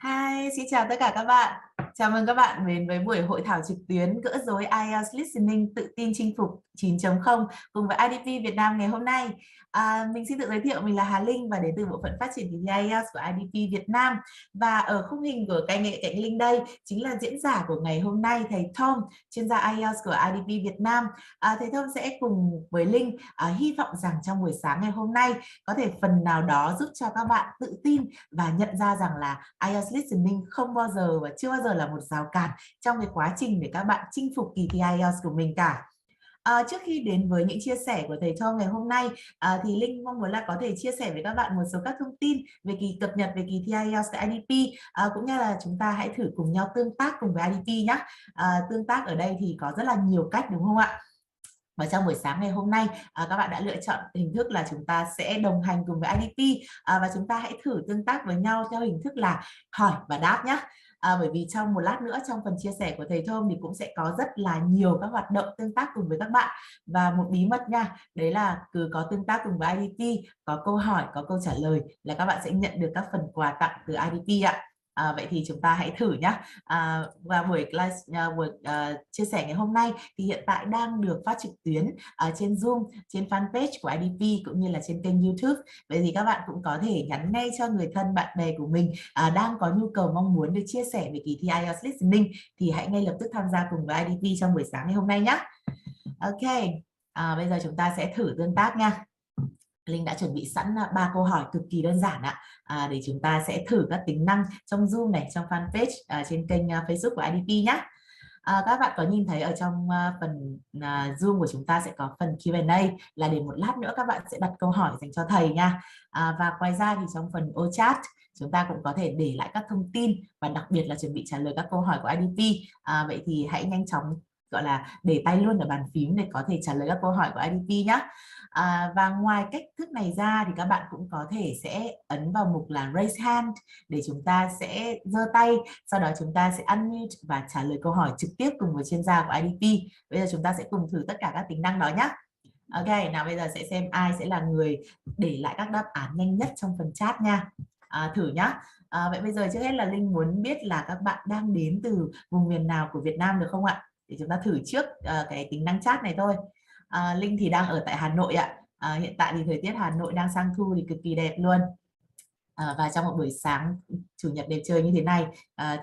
Hi, xin chào tất cả các bạn. Chào mừng các bạn đến với buổi hội thảo trực tuyến gỡ rối IELTS Listening tự tin chinh phục 9.0 cùng với IDP Việt Nam ngày hôm nay. Mình xin tự giới thiệu, mình là Hà Linh và đến từ bộ phận phát triển kỳ thi IELTS của IDP Việt Nam. Và ở khung hình của cái nghệ cạnh Linh đây chính là diễn giả của ngày hôm nay, thầy Tom, chuyên gia IELTS của IDP Việt Nam. Thầy Tom sẽ cùng với Linh hy vọng rằng trong buổi sáng ngày hôm nay có thể phần nào đó giúp cho các bạn tự tin và nhận ra rằng là IELTS Listening không bao giờ và chưa bao giờ là một rào cản trong cái quá trình để các bạn chinh phục kỳ thi IELTS của mình cả. Trước khi đến với những chia sẻ của thầy Thơ ngày hôm nay thì Linh mong muốn là có thể chia sẻ với các bạn một số các thông tin về cập nhật về kỳ thi IELTS tại IDP, cũng như là chúng ta hãy thử cùng nhau tương tác cùng với IDP nhé. Tương tác ở đây thì có rất là nhiều cách đúng không ạ? Và trong buổi sáng ngày hôm nay các bạn đã lựa chọn hình thức là chúng ta sẽ đồng hành cùng với IDP và chúng ta hãy thử tương tác với nhau theo hình thức là hỏi và đáp nhé. Bởi vì trong một lát nữa trong phần chia sẻ của thầy Thơm thì cũng sẽ có rất là nhiều các hoạt động tương tác cùng với các bạn, và một bí mật nha, đấy là cứ có tương tác cùng với IDP, có câu hỏi, có câu trả lời là các bạn sẽ nhận được các phần quà tặng từ IDP ạ. Vậy thì chúng ta hãy thử nhé. Và buổi chia sẻ ngày hôm nay thì hiện tại đang được phát trực tuyến trên Zoom, trên fanpage của IDP cũng như là trên kênh YouTube. Vậy thì các bạn cũng có thể nhắn ngay cho người thân bạn bè của mình đang có nhu cầu mong muốn được chia sẻ về kỳ thi IELTS Listening thì hãy ngay lập tức tham gia cùng với IDP trong buổi sáng ngày hôm nay nhé. Ok, bây giờ chúng ta sẽ thử tương tác nha. Linh đã chuẩn bị sẵn 3 câu hỏi cực kỳ đơn giản ạ, để chúng ta sẽ thử các tính năng trong Zoom này, trong fanpage, trên kênh Facebook của IDP nhé. Các bạn có nhìn thấy ở trong phần Zoom của chúng ta sẽ có phần Q&A, là để một lát nữa các bạn sẽ đặt câu hỏi dành cho thầy nha. Và ngoài ra thì trong phần ô chat chúng ta cũng có thể để lại các thông tin và đặc biệt là chuẩn bị trả lời các câu hỏi của IDP. Vậy thì hãy nhanh chóng gọi là để tay luôn ở bàn phím để có thể trả lời các câu hỏi của IDP nhé. Và ngoài cách thức này ra thì các bạn cũng có thể sẽ ấn vào mục là raise hand để chúng ta sẽ giơ tay, sau đó chúng ta sẽ unmute và trả lời câu hỏi trực tiếp cùng với chuyên gia của IDP. Bây giờ chúng ta sẽ cùng thử tất cả các tính năng đó nhé. Ok, nào bây giờ sẽ xem ai sẽ là người để lại các đáp án nhanh nhất trong phần chat nha. Thử nhá. Vậy bây giờ trước hết là Linh muốn biết là các bạn đang đến từ vùng miền nào của Việt Nam được không ạ? Để chúng ta thử trước cái tính năng chat này thôi. Linh thì đang ở tại Hà Nội ạ. Hiện tại thì thời tiết Hà Nội đang sang thu thì cực kỳ đẹp luôn. Và trong một buổi sáng chủ nhật đẹp trời như thế này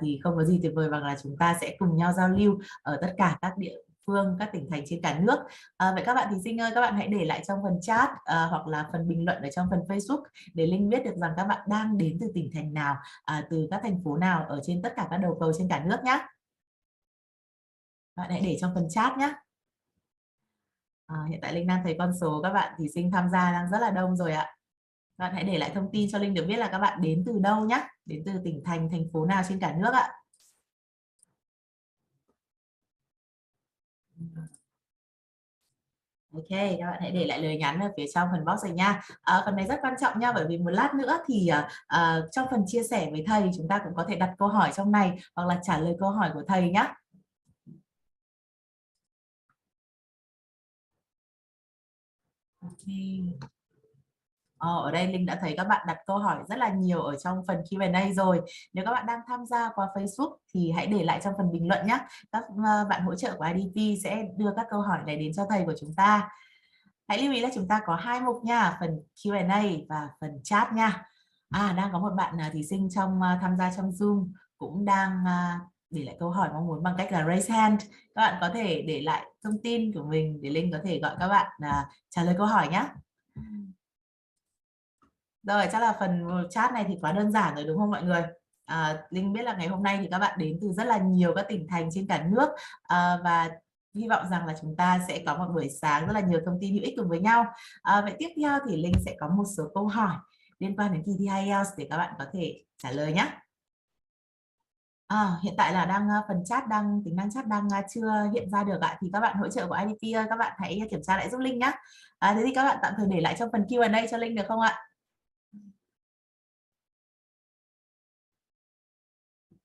thì không có gì tuyệt vời bằng là chúng ta sẽ cùng nhau giao lưu ở tất cả các địa phương, các tỉnh thành trên cả nước. Vậy các bạn thí sinh ơi, các bạn hãy để lại trong phần chat hoặc là phần bình luận ở trong phần Facebook để Linh biết được rằng các bạn đang đến từ tỉnh thành nào, từ các thành phố nào ở trên tất cả các đầu cầu trên cả nước nhé. Bạn hãy để trong phần chat nhé. Hiện tại Linh đang thấy con số các bạn thí sinh tham gia đang rất là đông rồi ạ. Các bạn hãy để lại thông tin cho Linh được biết là các bạn đến từ đâu nhé, đến từ tỉnh thành, thành phố nào trên cả nước ạ. Ok, các bạn hãy để lại lời nhắn ở phía trong phần box này nha. Phần này rất quan trọng nha, bởi vì một lát nữa thì trong phần chia sẻ với thầy chúng ta cũng có thể đặt câu hỏi trong này hoặc là trả lời câu hỏi của thầy nhé. Ok. Ở đây Linh đã thấy các bạn đặt câu hỏi rất là nhiều ở trong phần Q&A rồi. Nếu các bạn đang tham gia qua Facebook thì hãy để lại trong phần bình luận nhé. Các bạn hỗ trợ của IDP sẽ đưa các câu hỏi này đến cho thầy của chúng ta. Hãy lưu ý là chúng ta có 2 mục nha, phần Q&A và phần chat nha. Đang có một bạn thí sinh tham gia trong Zoom cũng đang để lại câu hỏi mong muốn bằng cách là raise hand. Các bạn có thể để lại thông tin của mình để Linh có thể gọi các bạn trả lời câu hỏi nhé. Rồi, chắc là phần chat này thì quá đơn giản rồi đúng không mọi người? Linh biết là ngày hôm nay thì các bạn đến từ rất là nhiều các tỉnh thành trên cả nước, và hy vọng rằng là chúng ta sẽ có một buổi sáng rất là nhiều thông tin hữu ích cùng với nhau. Vậy tiếp theo thì Linh sẽ có một số câu hỏi liên quan đến kỳ thi IELTS để các bạn có thể trả lời nhé. Hiện tại là phần chat tính năng chat đang chưa hiện ra được ạ, thì các bạn hỗ trợ của IDP các bạn hãy kiểm tra lại giúp Linh nhé. Thế thì các bạn tạm thời để lại trong phần Q&A cho Linh được không ạ?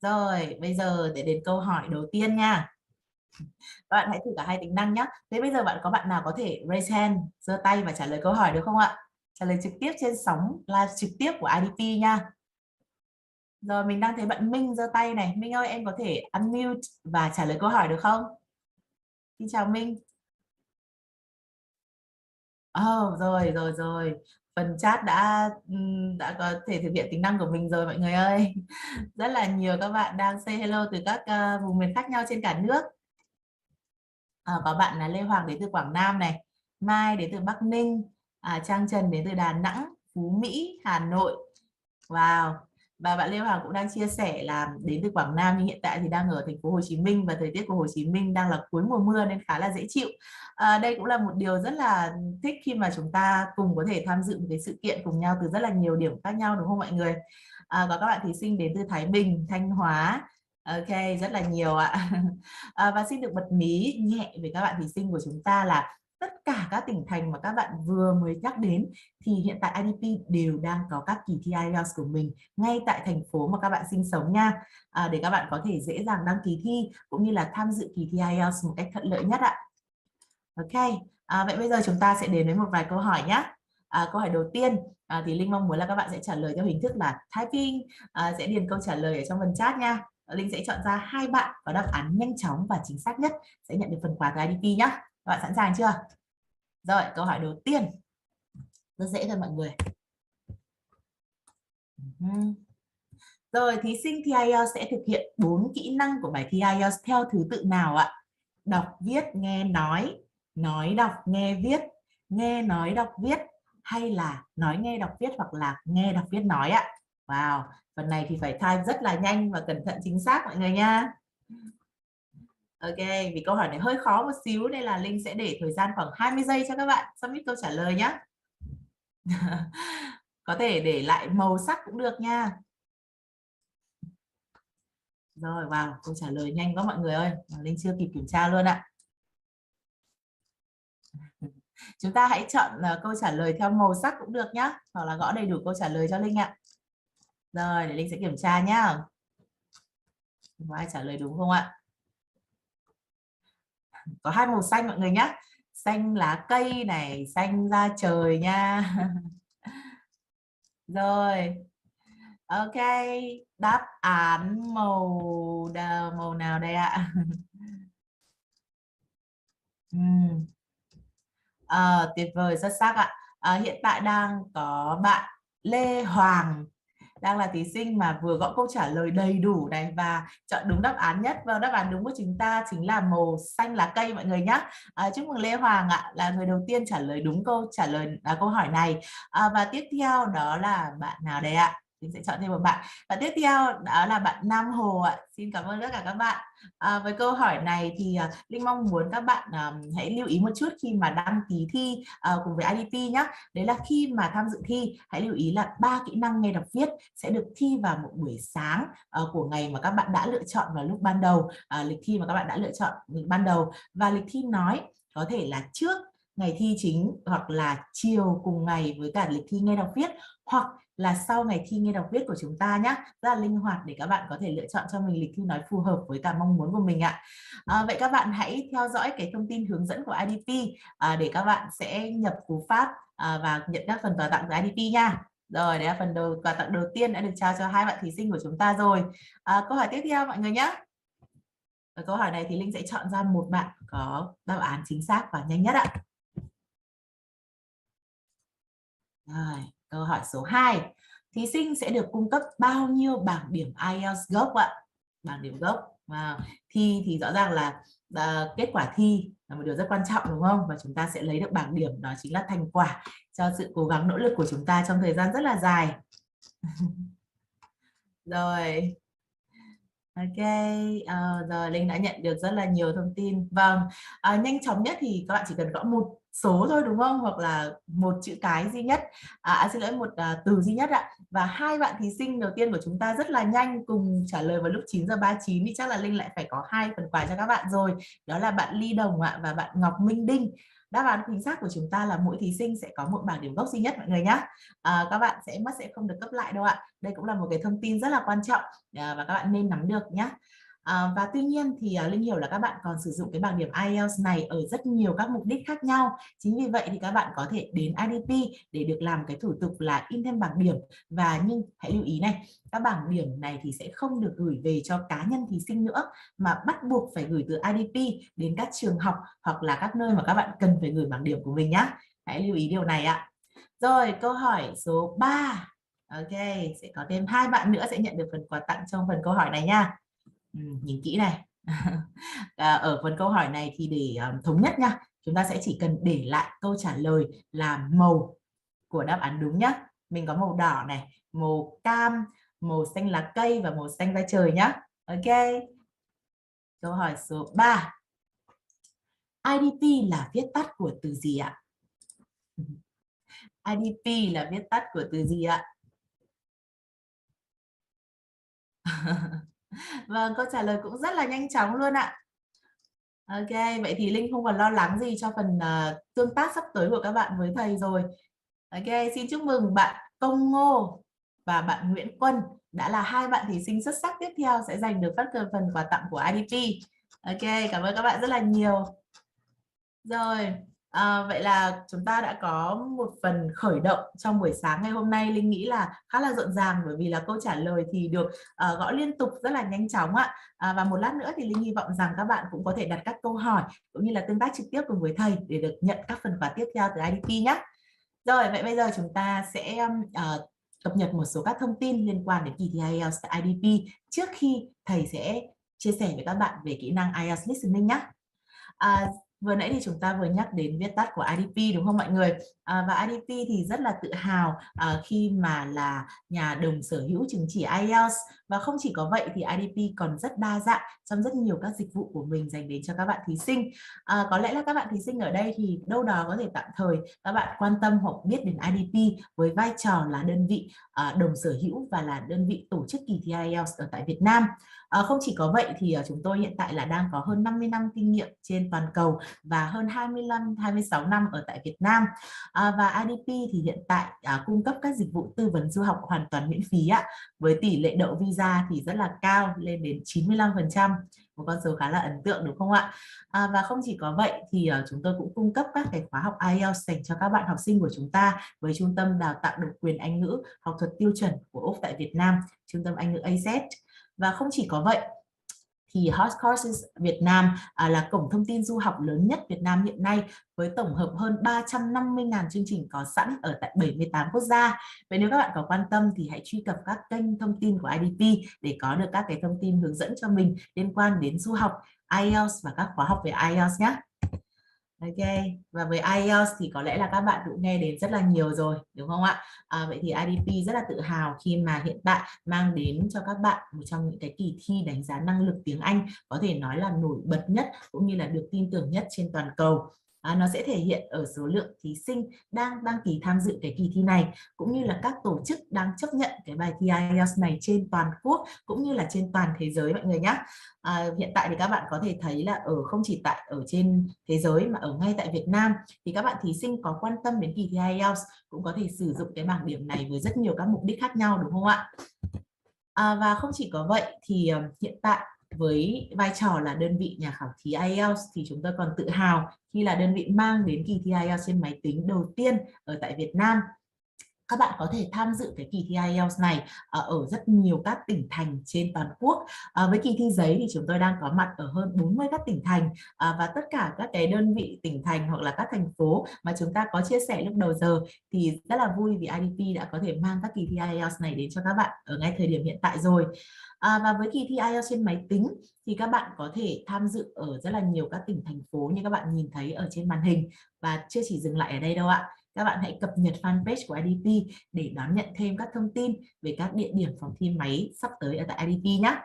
Rồi, bây giờ để đến câu hỏi đầu tiên nha. Các bạn hãy thử cả hai tính năng nhé. Thế bây giờ có bạn nào có thể raise hand, giơ tay và trả lời câu hỏi được không ạ? Trả lời trực tiếp trên sóng live trực tiếp của IDP nha. Rồi, mình đang thấy bạn Minh giơ tay này. Minh ơi, em có thể unmute và trả lời câu hỏi được không? Xin chào Minh. Rồi. Phần chat đã có thể thực hiện tính năng của mình rồi mọi người ơi. Rất là nhiều các bạn đang say hello từ các vùng miền khác nhau trên cả nước. Có bạn là Lê Hoàng đến từ Quảng Nam này, Mai đến từ Bắc Ninh, Trang Trần đến từ Đà Nẵng, Phú Mỹ, Hà Nội. Wow. Và bạn Lê Hoàng cũng đang chia sẻ là đến từ Quảng Nam nhưng hiện tại thì đang ở thành phố Hồ Chí Minh và thời tiết của Hồ Chí Minh đang là cuối mùa mưa nên khá là dễ chịu. Đây cũng là một điều rất là thích khi mà chúng ta cùng có thể tham dự một cái sự kiện cùng nhau từ rất là nhiều điểm khác nhau, đúng không mọi người? Có các bạn thí sinh đến từ Thái Bình, Thanh Hóa. Ok, rất là nhiều ạ. Và xin được bật mí nhẹ về các bạn thí sinh của chúng ta là tất cả các tỉnh thành mà các bạn vừa mới nhắc đến thì hiện tại IDP đều đang có các kỳ thi IELTS của mình ngay tại thành phố mà các bạn sinh sống nha, để các bạn có thể dễ dàng đăng ký thi cũng như là tham dự kỳ thi IELTS một cách thuận lợi nhất ạ. Ok, vậy bây giờ chúng ta sẽ đến với một vài câu hỏi nhé. Câu hỏi đầu tiên thì Linh mong muốn là các bạn sẽ trả lời theo hình thức là typing, sẽ điền câu trả lời ở trong phần chat nha. Linh sẽ chọn ra 2 bạn có đáp án nhanh chóng và chính xác nhất sẽ nhận được phần quà từ IDP nhé. Các bạn sẵn sàng chưa? Rồi, câu hỏi đầu tiên rất dễ thôi mọi người. Rồi, thí sinh thi IELTS sẽ thực hiện 4 kỹ năng của bài thi IELTS theo thứ tự nào ạ? Đọc, viết, nghe, nói, đọc, nghe, viết, nghe, nói, đọc, viết, hay là nói, nghe, đọc, viết hoặc là nghe, đọc, viết, nói ạ? Wow, phần này thì phải type rất là nhanh và cẩn thận chính xác mọi người nha. Ok, vì câu hỏi này hơi khó một xíu nên là Linh sẽ để thời gian khoảng 20 giây cho các bạn submit câu trả lời nhé. Có thể để lại màu sắc cũng được nha. Rồi, vào câu trả lời nhanh quá mọi người ơi, Linh chưa kịp kiểm tra luôn ạ. Chúng ta hãy chọn câu trả lời theo màu sắc cũng được nhá, hoặc là gõ đầy đủ câu trả lời cho Linh ạ. Rồi, để Linh sẽ kiểm tra nhá. Có ai trả lời đúng không ạ? Có 2 màu xanh mọi người nhé. Xanh lá cây này, xanh da trời nha. Rồi. Ok, đáp án màu nào đây ạ? Tuyệt vời, xuất sắc ạ. Hiện tại đang có bạn Lê Hoàng đang là thí sinh mà vừa gõ câu trả lời đầy đủ này và chọn đúng đáp án nhất. Và đáp án đúng của chúng ta chính là màu xanh lá cây mọi người nhé. Chúc mừng Lê Hoàng ạ, là người đầu tiên trả lời đúng câu hỏi này. Và tiếp theo đó là bạn nào đây ạ? Mình sẽ chọn thêm một bạn. Và tiếp theo đó là bạn Nam Hồ ạ. Xin cảm ơn tất cả các bạn. Với câu hỏi này thì Linh mong muốn các bạn hãy lưu ý một chút khi mà đăng ký thi cùng với IDP nhé. Đấy là khi mà tham dự thi hãy lưu ý là 3 kỹ năng nghe đọc viết sẽ được thi vào một buổi sáng của ngày mà các bạn đã lựa chọn vào lúc ban đầu, lịch thi mà các bạn đã lựa chọn ban đầu, và lịch thi nói có thể là trước ngày thi chính hoặc là chiều cùng ngày với cả lịch thi nghe đọc viết, hoặc là sau ngày thi nghe đọc viết của chúng ta nhé. Rất là linh hoạt để các bạn có thể lựa chọn cho mình lịch thi nói phù hợp với cả mong muốn của mình ạ. Vậy các bạn hãy theo dõi cái thông tin hướng dẫn của IDP để các bạn sẽ nhập cú pháp và nhận các phần quà tặng từ IDP nha. Rồi, đấy là phần quà tặng đầu tiên đã được trao cho 2 bạn thí sinh của chúng ta rồi. Câu hỏi tiếp theo mọi người nhé. Ở câu hỏi này thì Linh sẽ chọn ra một bạn có đáp án chính xác và nhanh nhất ạ. Rồi, câu hỏi số 2. Thí sinh sẽ được cung cấp bao nhiêu bảng điểm IELTS gốc ạ? Bảng điểm gốc. Thi thì rõ ràng là kết quả thi là một điều rất quan trọng đúng không? Và chúng ta sẽ lấy được bảng điểm, đó chính là thành quả cho sự cố gắng nỗ lực của chúng ta trong thời gian rất là dài. Rồi. Ok, rồi Linh đã nhận được rất là nhiều thông tin. Vâng, nhanh chóng nhất thì các bạn chỉ cần gõ một số thôi đúng không? Hoặc là một chữ cái duy nhất, xin lỗi, một từ duy nhất ạ. Và 2 bạn thí sinh đầu tiên của chúng ta rất là nhanh cùng trả lời vào lúc 9:39 thì chắc là Linh lại phải có 2 phần quà cho các bạn rồi. Đó là bạn Ly Đồng ạ và bạn Ngọc Minh Đinh. Đáp án chính xác của chúng ta là mỗi thí sinh sẽ có một bảng điểm gốc duy nhất mọi người nhé. Các bạn sẽ không được cấp lại đâu ạ. Đây cũng là một cái thông tin rất là quan trọng và các bạn nên nắm được nhé. Và tuy nhiên thì Linh hiểu là các bạn còn sử dụng cái bảng điểm IELTS này ở rất nhiều các mục đích khác nhau. Chính vì vậy thì các bạn có thể đến IDP để được làm cái thủ tục là in thêm bảng điểm. Nhưng hãy lưu ý này, các bảng điểm này thì sẽ không được gửi về cho cá nhân thí sinh nữa, mà bắt buộc phải gửi từ IDP đến các trường học hoặc là các nơi mà các bạn cần phải gửi bảng điểm của mình nhé. Hãy lưu ý điều này ạ. Rồi, câu hỏi số 3. Ok, sẽ có thêm 2 bạn nữa sẽ nhận được phần quà tặng trong phần câu hỏi này nha. Nhìn kỹ này. Ở phần câu hỏi này thì để thống nhất nha, chúng ta sẽ chỉ cần để lại câu trả lời là màu của đáp án đúng nhá. Mình có màu đỏ này, màu cam, màu xanh lá cây và màu xanh da trời nhá. Ok. Câu hỏi số 3. IDP là viết tắt của từ gì ạ? IDP là viết tắt của từ gì ạ? Vâng, câu trả lời cũng rất là nhanh chóng luôn ạ. Ok, vậy thì Linh không còn lo lắng gì cho phần tương tác sắp tới của các bạn với thầy rồi. Ok, xin chúc mừng bạn Công Ngô và bạn Nguyễn Quân đã là 2 bạn thí sinh xuất sắc tiếp theo sẽ giành được phần quà tặng của IDP. Ok, cảm ơn các bạn rất là nhiều. Rồi, vậy là chúng ta đã có một phần khởi động trong buổi sáng ngày hôm nay. Linh nghĩ là khá là rộn ràng bởi vì là câu trả lời thì được gõ liên tục rất là nhanh chóng ạ. Và một lát nữa thì Linh hy vọng rằng các bạn cũng có thể đặt các câu hỏi cũng như là tương tác trực tiếp cùng với thầy để được nhận các phần quà tiếp theo từ IDP nhé. Rồi, vậy bây giờ chúng ta sẽ cập nhật một số các thông tin liên quan đến kỳ thi IELTS tại IDP trước khi thầy sẽ chia sẻ với các bạn về kỹ năng IELTS listening nhé. Vừa nãy thì chúng ta vừa nhắc đến viết tắt của IDP đúng không mọi người? Và IDP thì rất là tự hào khi mà là nhà đồng sở hữu chứng chỉ IELTS. Và không chỉ có vậy thì IDP còn rất đa dạng trong rất nhiều các dịch vụ của mình dành đến cho các bạn thí sinh. Có lẽ là các bạn thí sinh ở đây thì đâu đó có thể tạm thời các bạn quan tâm hoặc biết đến IDP với vai trò là đơn vị đồng sở hữu và là đơn vị tổ chức kỳ thi IELTS ở tại Việt Nam. Không chỉ có vậy thì chúng tôi hiện tại là đang có hơn 50 năm kinh nghiệm trên toàn cầu và hơn 26 năm ở tại Việt Nam. Và IDP thì hiện tại cung cấp các dịch vụ tư vấn du học hoàn toàn miễn phí ạ. Với tỷ lệ đậu visa thì rất là cao, lên đến 95%, một con số khá là ấn tượng đúng không ạ? Và không chỉ có vậy thì chúng tôi cũng cung cấp các cái khóa học IELTS dành cho các bạn học sinh của chúng ta với trung tâm đào tạo độc quyền Anh ngữ học thuật tiêu chuẩn của Úc tại Việt Nam, trung tâm Anh ngữ AZ. Và không chỉ có vậy thì Hot Courses Việt Nam là cổng thông tin du học lớn nhất Việt Nam hiện nay với tổng hợp hơn 350.000 chương trình có sẵn ở tại 78 quốc gia. Vậy nếu các bạn có quan tâm thì hãy truy cập các kênh thông tin của IDP để có được các cái thông tin hướng dẫn cho mình liên quan đến du học, IELTS và các khóa học về IELTS nhé. Ok, và với IELTS thì có lẽ là các bạn cũng nghe đến rất là nhiều rồi, đúng không ạ? Vậy thì IDP rất là tự hào khi mà hiện tại mang đến cho các bạn một trong những cái kỳ thi đánh giá năng lực tiếng Anh có thể nói là nổi bật nhất cũng như là được tin tưởng nhất trên toàn cầu. Nó sẽ thể hiện ở số lượng thí sinh đang đăng ký tham dự cái kỳ thi này cũng như là các tổ chức đang chấp nhận cái bài thi IELTS này trên toàn quốc cũng như là trên toàn thế giới mọi người nhé. Hiện tại thì các bạn có thể thấy là không chỉ ở trên thế giới mà ở ngay tại Việt Nam thì các bạn thí sinh có quan tâm đến kỳ thi IELTS cũng có thể sử dụng cái bảng điểm này với rất nhiều các mục đích khác nhau đúng không ạ? Và không chỉ có vậy thì hiện tại với vai trò là đơn vị nhà khảo thí IELTS thì chúng tôi còn tự hào khi là đơn vị mang đến kỳ thi IELTS trên máy tính đầu tiên ở tại Việt Nam. Các bạn có thể tham dự cái kỳ thi IELTS này ở rất nhiều các tỉnh thành trên toàn quốc. Với kỳ thi giấy thì chúng tôi đang có mặt ở hơn 40 các tỉnh thành và tất cả các cái đơn vị tỉnh thành hoặc là các thành phố mà chúng ta có chia sẻ lúc đầu giờ thì rất là vui vì IDP đã có thể mang các kỳ thi IELTS này đến cho các bạn ở ngay thời điểm hiện tại rồi. Và với kỳ thi IELTS trên máy tính thì các bạn có thể tham dự ở rất là nhiều các tỉnh thành phố như các bạn nhìn thấy ở trên màn hình và chưa chỉ dừng lại ở đây đâu ạ. Các bạn hãy cập nhật fanpage của IDP để đón nhận thêm các thông tin về các địa điểm phòng thi máy sắp tới ở tại IDP nhé.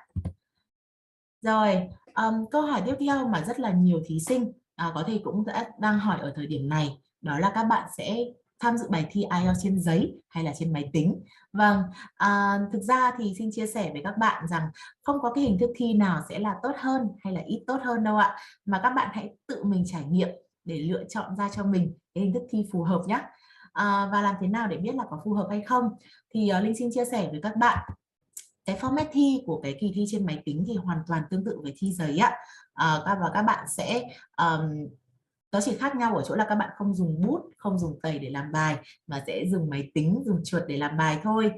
Rồi, câu hỏi tiếp theo mà rất là nhiều thí sinh có thể cũng đang hỏi ở thời điểm này đó là các bạn sẽ tham dự bài thi IELTS trên giấy hay là trên máy tính. Vâng, thực ra thì xin chia sẻ với các bạn rằng không có cái hình thức thi nào sẽ là tốt hơn hay là ít tốt hơn đâu ạ. Mà các bạn hãy tự mình trải nghiệm để lựa chọn ra cho mình cái hình thức thi phù hợp nhé. Và làm thế nào để biết là có phù hợp hay không thì Linh xin chia sẻ với các bạn cái format thi của cái kỳ thi trên máy tính thì hoàn toàn tương tự với thi giấy ạ. Và các bạn sẽ nó chỉ khác nhau ở chỗ là các bạn không dùng bút, không dùng tẩy để làm bài, mà sẽ dùng máy tính, dùng chuột để làm bài thôi.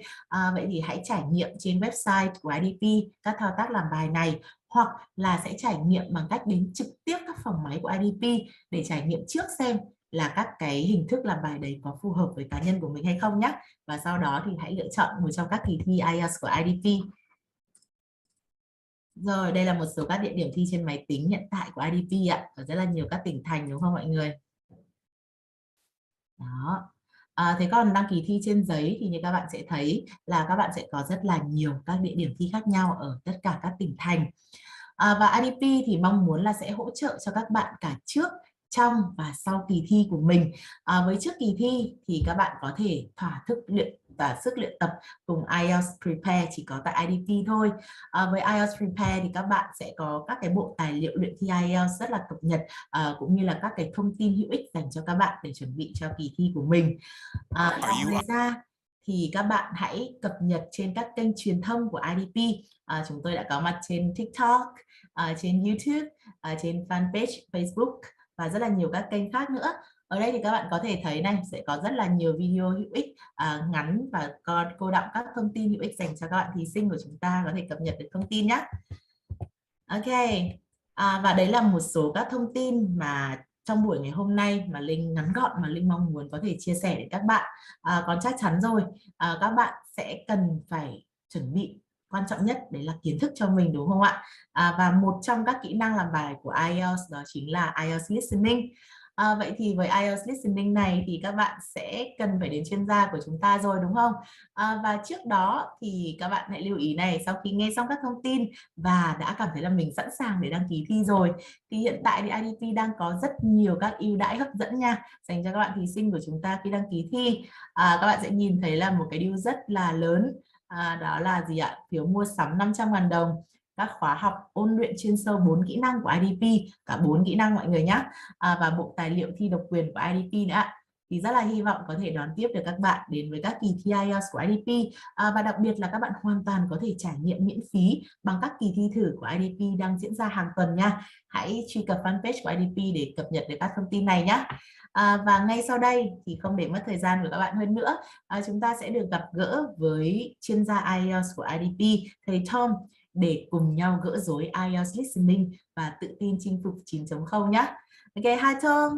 Vậy thì hãy trải nghiệm trên website của IDP các thao tác làm bài này, hoặc là sẽ trải nghiệm bằng cách đến trực tiếp các phòng máy của IDP để trải nghiệm trước xem là các cái hình thức làm bài đấy có phù hợp với cá nhân của mình hay không nhé. Và sau đó thì hãy lựa chọn một trong các kỳ thi IELTS của IDP. Rồi, đây là một số các địa điểm thi trên máy tính hiện tại của IDP ạ. Ở rất là nhiều các tỉnh thành đúng không mọi người? Đó. Thế còn đăng ký thi trên giấy thì như các bạn sẽ thấy là các bạn sẽ có rất là nhiều các địa điểm thi khác nhau ở tất cả các tỉnh thành. Và IDP thì mong muốn là sẽ hỗ trợ cho các bạn cả trước, trong và sau kỳ thi của mình. Với trước kỳ thi thì các bạn có thể thỏa thức luyện và sức luyện tập cùng IELTS Prepare chỉ có tại IDP thôi. Với IELTS Prepare thì các bạn sẽ có các cái bộ tài liệu luyện thi IELTS rất là cập nhật, cũng như là các cái thông tin hữu ích dành cho các bạn để chuẩn bị cho kỳ thi của mình. Ngoài ra thì các bạn hãy cập nhật trên các kênh truyền thông của IDP. Chúng tôi đã có mặt trên TikTok, trên YouTube, trên fanpage Facebook và rất là nhiều các kênh khác nữa. Ở đây thì các bạn có thể thấy này, sẽ có rất là nhiều video hữu ích ngắn và cô đọng các thông tin hữu ích dành cho các bạn thí sinh của chúng ta có thể cập nhật được thông tin nhé. Ok, và đấy là một số các thông tin mà trong buổi ngày hôm nay mà Linh ngắn gọn mà Linh mong muốn có thể chia sẻ đến các bạn. Còn chắc chắn rồi, các bạn sẽ cần phải chuẩn bị quan trọng nhất đấy là kiến thức cho mình đúng không ạ? Và một trong các kỹ năng làm bài của IELTS đó chính là IELTS Listening. Vậy thì với IELTS Listening này thì các bạn sẽ cần phải đến chuyên gia của chúng ta rồi đúng không? Và trước đó thì các bạn hãy lưu ý này, sau khi nghe xong các thông tin và đã cảm thấy là mình sẵn sàng để đăng ký thi rồi thì hiện tại thì IDP đang có rất nhiều các ưu đãi hấp dẫn nha dành cho các bạn thí sinh của chúng ta khi đăng ký thi. Các bạn sẽ nhìn thấy là một cái deal rất là lớn, đó là gì ạ? Phiếu mua sắm 500.000 đồng, các khóa học ôn luyện chuyên sâu 4 kỹ năng của IDP, cả 4 kỹ năng mọi người nhé, và bộ tài liệu thi độc quyền của IDP nữa. Thì rất là hy vọng có thể đón tiếp được các bạn đến với các kỳ thi IELTS của IDP, và đặc biệt là các bạn hoàn toàn có thể trải nghiệm miễn phí bằng các kỳ thi thử của IDP đang diễn ra hàng tuần nha. Hãy truy cập fanpage của IDP để cập nhật được các thông tin này nhé. Và ngay sau đây thì không để mất thời gian của các bạn hơn nữa, chúng ta sẽ được gặp gỡ với chuyên gia IELTS của IDP, thầy Tom, để cùng nhau gỡ rối IELTS Listening và tự tin chinh phục 9.0 nhé. Ok, hi Tom.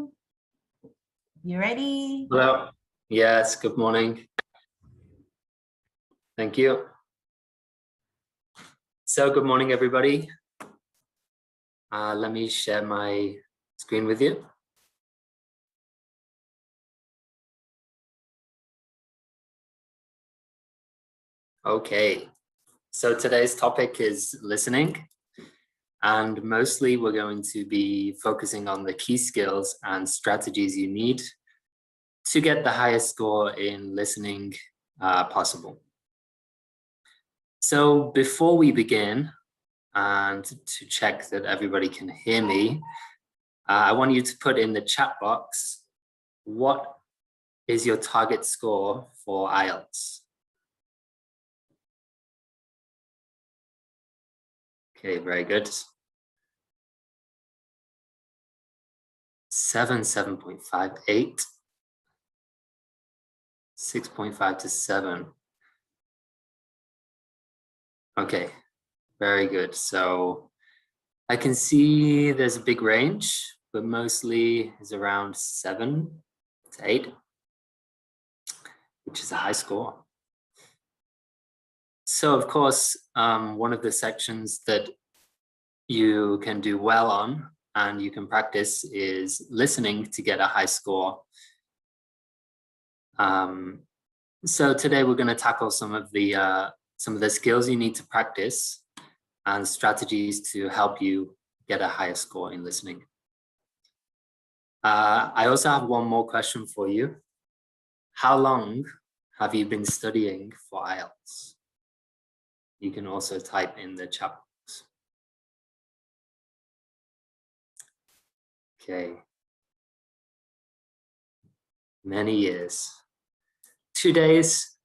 You ready? Hello. Yes, good morning. Thank you. So good morning, everybody. Let me share my screen with you. Okay, so today's topic is listening, and mostly we're going to be focusing on the key skills and strategies you need to get the highest score in listening possible. So before we begin, and to check that everybody can hear me, I want you to put in the chat box, what is your target score for IELTS? Okay, very good. 7.58, 6.5 to 7. Okay, very good. So I can see there's a big range, but mostly is around 7 to 8, which is a high score. So of course, one of the sections that you can do well on and you can practice is listening to get a high score. So today we're going to tackle some of the skills you need to practice and strategies to help you get a higher score in listening. I also have one more question for you. How long have you been studying for IELTS? You can also type in the chat box. Okay. Many years. 2 days.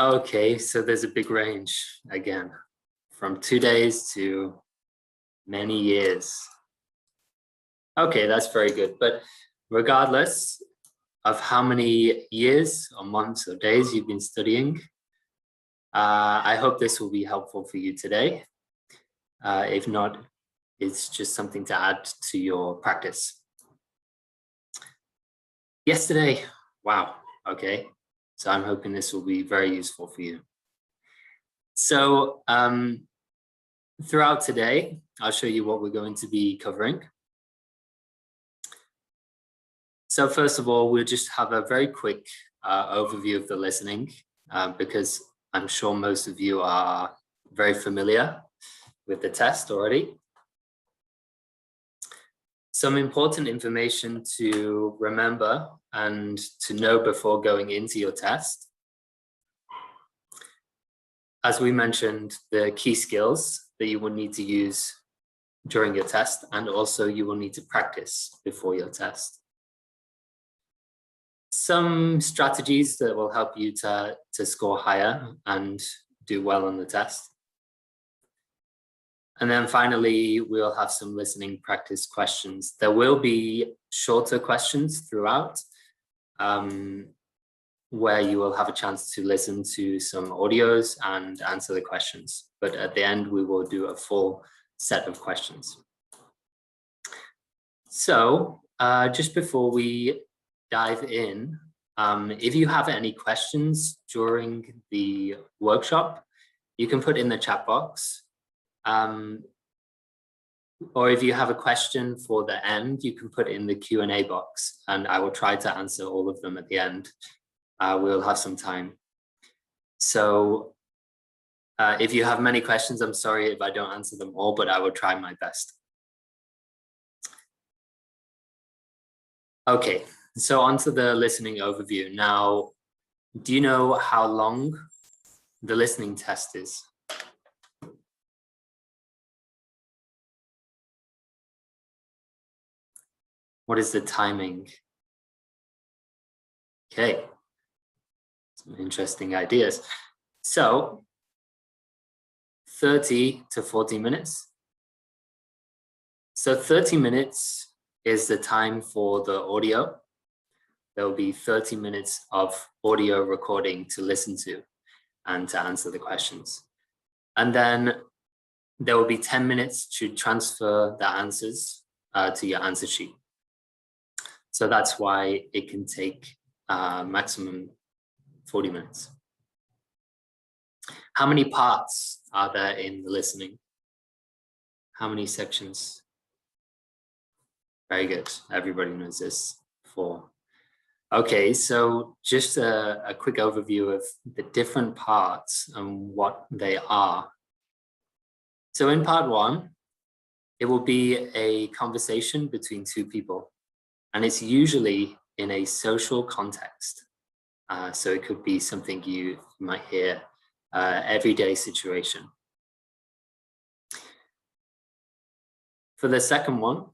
Okay, so there's a big range again, from 2 days to many years. Okay, that's very good. But regardless of how many years or months or days you've been studying, I hope this will be helpful for you today. If not, it's just something to add to your practice. Yesterday, wow, okay. So I'm hoping this will be very useful for you. So throughout today, I'll show you what we're going to be covering. So first of all, we'll just have a very quick overview of the listening, because I'm sure most of you are very familiar with the test already. Some important information to remember and to know before going into your test. As we mentioned, the key skills that you will need to use during your test, and also you will need to practice before your test. Some strategies that will help you to score higher and do well on the test. And then finally, we'll have some listening practice questions. There will be shorter questions throughout, where you will have a chance to listen to some audios and answer the questions. But at the end, we will do a full set of questions. So just before we dive in, if you have any questions during the workshop, you can put in the chat box. Or if you have a question for the end, you can put in the Q&A box, and I will try to answer all of them at the end. We'll have some time. So if you have many questions, I'm sorry if I don't answer them all, but I will try my best. Okay, so on to the listening overview. Now, do you know how long the listening test is? What is the timing? Okay, some interesting ideas. So 30 to 40 minutes. So 30 minutes is the time for the audio. There will be 30 minutes of audio recording to listen to and to answer the questions. And then there will be 10 minutes to transfer the answers to your answer sheet. So that's why it can take maximum 40 minutes. How many parts are there in the listening? How many sections? Very good. Everybody knows this. 4. Okay, so just a quick overview of the different parts and what they are. So in part 1, it will be a conversation between 2 people. And it's usually in a social context. So it could be something you might hear, everyday situation. For the second one,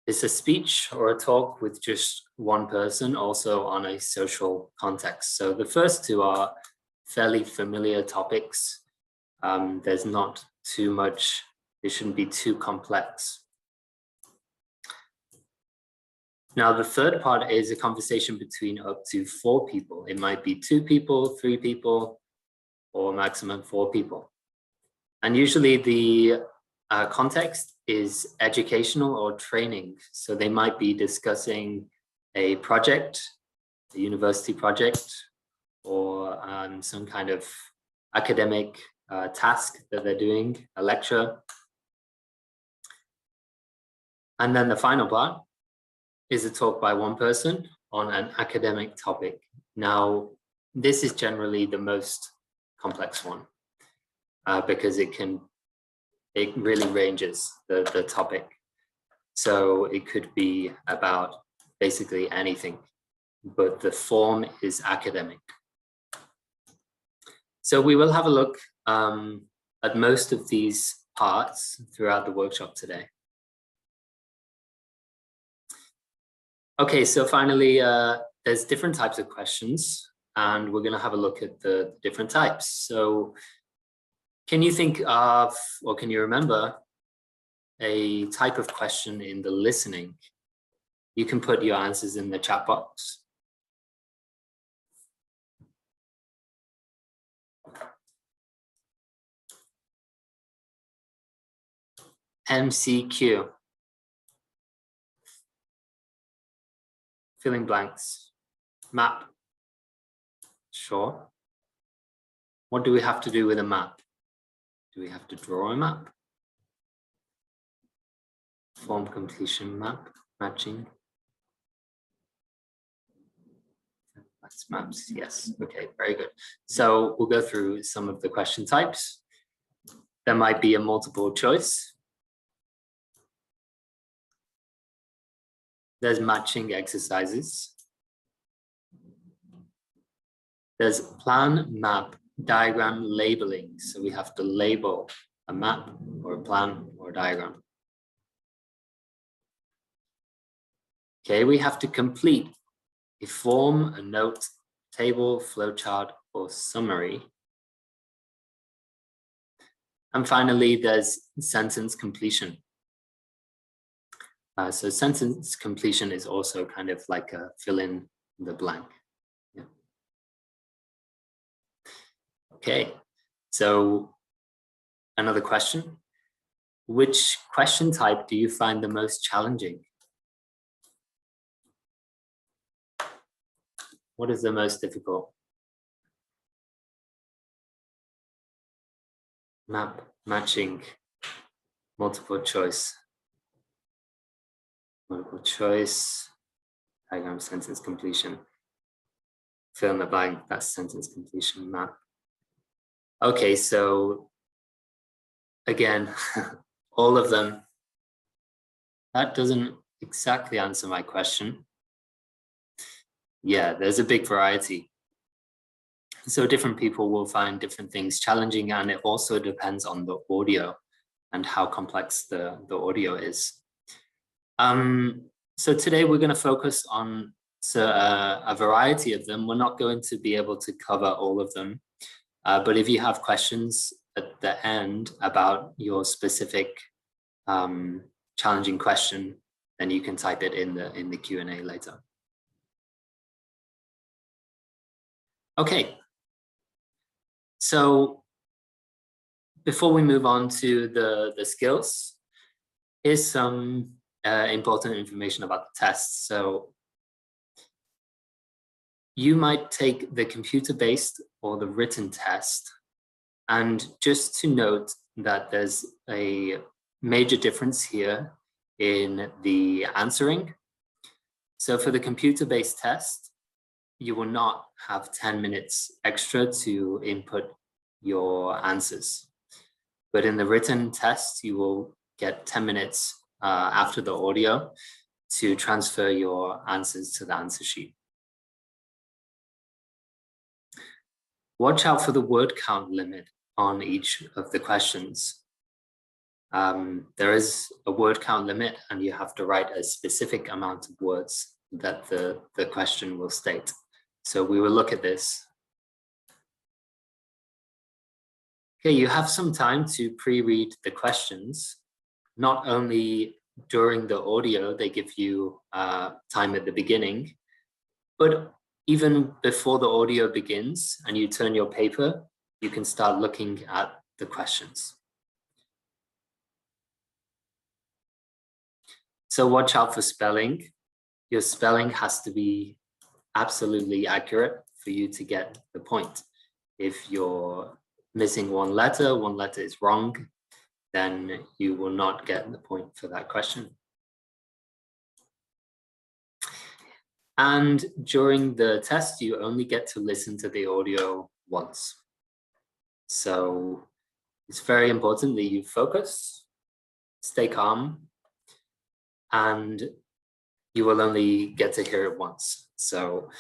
it's a speech or a talk with just one person, also on a social context. So the first 2 are fairly familiar topics. There's not too much, it shouldn't be too complex. Now, the third part is a conversation between up to 4 people. It might be 2 people, 3 people, or maximum 4 people. And usually the context is educational or training. So they might be discussing a project, a university project, or some kind of academic task that they're doing, a lecture. And then the final part is a talk by one person on an academic topic. Now, this is generally the most complex one because it really ranges the topic. So it could be about basically anything, but the form is academic. So we will have a look at most of these parts throughout the workshop today. Okay, so finally, there's different types of questions. and we're going to have a look at the different types. So can you think of, or can you remember a type of question in the listening? You can put your answers in the chat box. MCQ. Filling blanks. Map. Sure. What do we have to do with a map? Do we have to draw a map? Form completion map, matching. That's maps, yes. Okay, very good. So we'll go through some of the question types. There might be a multiple choice. There's matching exercises. There's plan, map, diagram, labeling. So we have to label a map or a plan or a diagram. Okay, we have to complete a form, a note, table, flowchart, or summary. And finally, there's sentence completion. So sentence completion is also kind of like a fill in the blank. Yeah. Okay, so another question. Which question type do you find the most challenging? What is the most difficult? Map, matching, multiple choice. Multiple choice, diagram, sentence completion. Fill in the blank, that's sentence completion, map. Okay, so again, all of them. That doesn't exactly answer my question. Yeah, there's a big variety. So different people will find different things challenging, and it also depends on the audio and how complex the audio is. So today we're going to focus on a variety of them. We're not going to be able to cover all of them, but if you have questions at the end about your specific challenging question, then you can type it in the Q&A later. Okay, so before we move on to the skills, here's some important information about the test. So you might take the computer-based or the written test, and just to note that there's a major difference here in the answering. So for the computer-based test, you will not have 10 minutes extra to input your answers. But in the written test, you will get 10 minutes after the audio to transfer your answers to the answer sheet. Watch out for the word count limit on each of the questions. There is a word count limit, and you have to write a specific amount of words that the question will state. So we will look at this. Okay, you have some time to pre-read the questions. Not only during the audio, they give you time at the beginning, but even before the audio begins and you turn your paper, you can start looking at the questions. So watch out for spelling. Your spelling has to be absolutely accurate for you to get the point. If you're missing one letter is wrong, then you will not get the point for that question. And during the test, you only get to listen to the audio once. So it's very important that you focus, stay calm, and you will only get to hear it once. So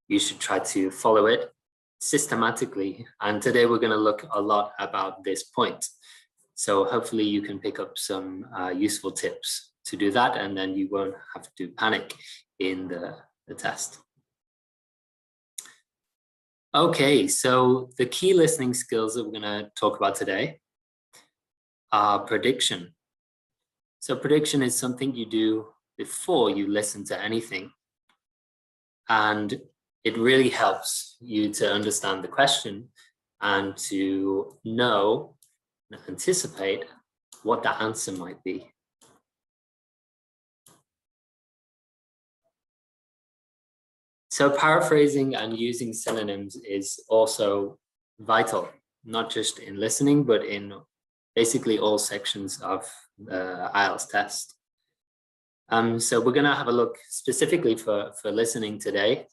you should try to follow it systematically. And today we're going to look a lot about this point. So hopefully you can pick up some useful tips to do that, and then you won't have to panic in the test. Okay, so the key listening skills that we're going to talk about today are prediction. So prediction is something you do before you listen to anything. And it really helps you to understand the question and to know and anticipate what the answer might be. So paraphrasing and using synonyms is also vital, not just in listening, but in basically all sections of the IELTS test. So we're going to have a look specifically for listening today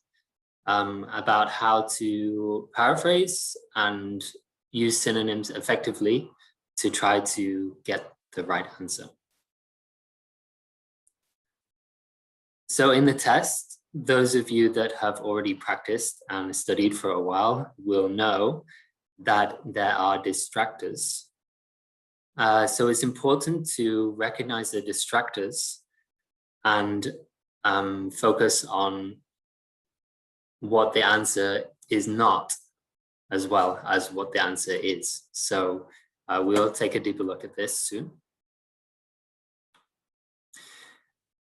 about how to paraphrase and use synonyms effectively to try to get the right answer. So in the test, those of you that have already practiced and studied for a while will know that there are distractors. So it's important to recognize the distractors and focus on what the answer is not as well as what the answer is. So we'll take a deeper look at this soon.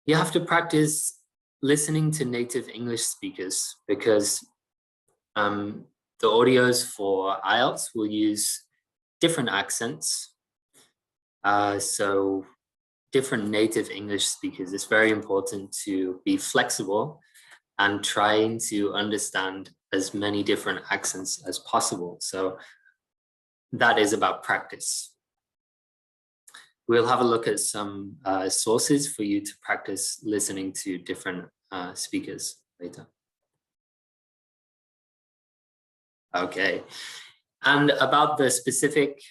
You have to practice listening to native English speakers because the audios for IELTS will use different accents. So different native English speakers. It's very important to be flexible and trying to understand as many different accents as possible. So that is about practice. We'll have a look at some sources for you to practice listening to different speakers later. Okay, and about the specific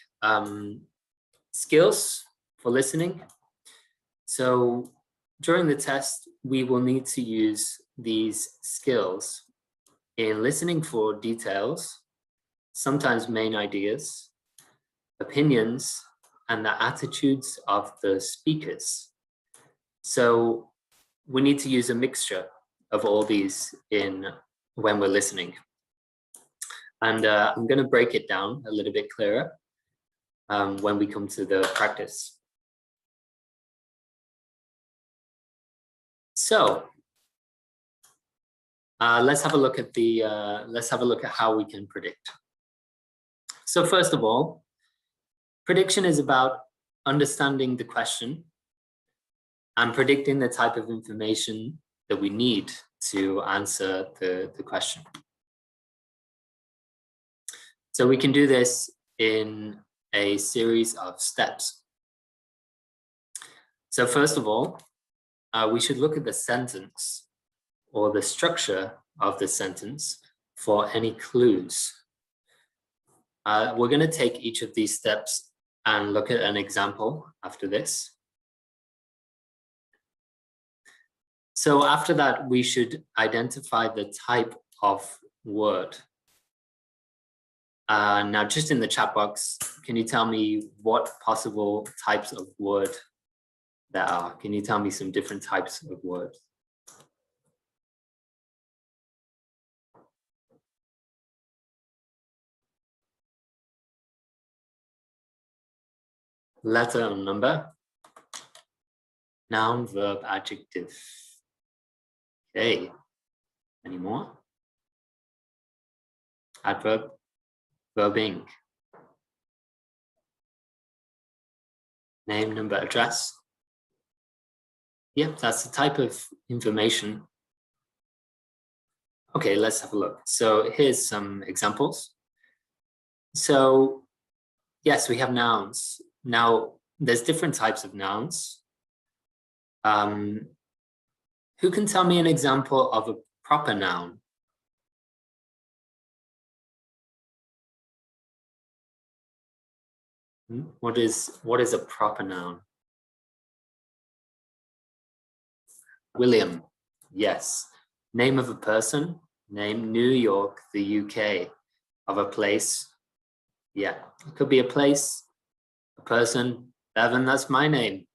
skills for listening. So during the test, we will need to use these skills in listening for details, sometimes main ideas, opinions, and the attitudes of the speakers. So we need to use a mixture of all these when we're listening. And I'm going to break it down a little bit clearer when we come to the practice. So let's have a look at how we can predict. So first of all, prediction is about understanding the question and predicting the type of information that we need to answer the question. So we can do this in a series of steps. So first of all, we should look at the sentence or the structure of the sentence for any clues. We're going to take each of these steps and look at an example after this. So after that, we should identify the type of word. Now, just in the chat box, can you tell me what possible types of word there are? Can you tell me some different types of words? Letter and number. Noun, verb, adjective. Okay. Any more? Adverb, verbing. Name, number, address. Yep, that's the type of information. Okay, let's have a look. So here's some examples. So yes, we have nouns. Now, there's different types of nouns. Who can tell me an example of a proper noun? What is a proper noun? William, yes. Name of a person, name New York, the UK. Of a place, yeah. It could be a place, a person. Bevan, that's my name.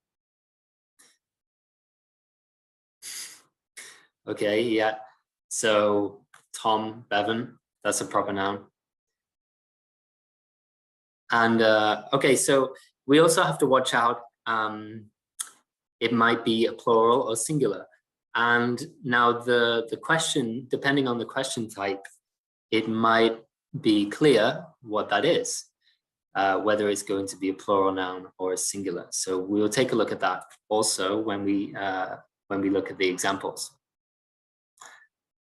Okay, yeah. So Tom, Bevan, That's a proper noun. And okay, so we also have to watch out. It might be a plural or singular. And now the question, depending on the question type, it might be clear what that is, whether it's going to be a plural noun or a singular. So we'll take a look at that also when we look at the examples.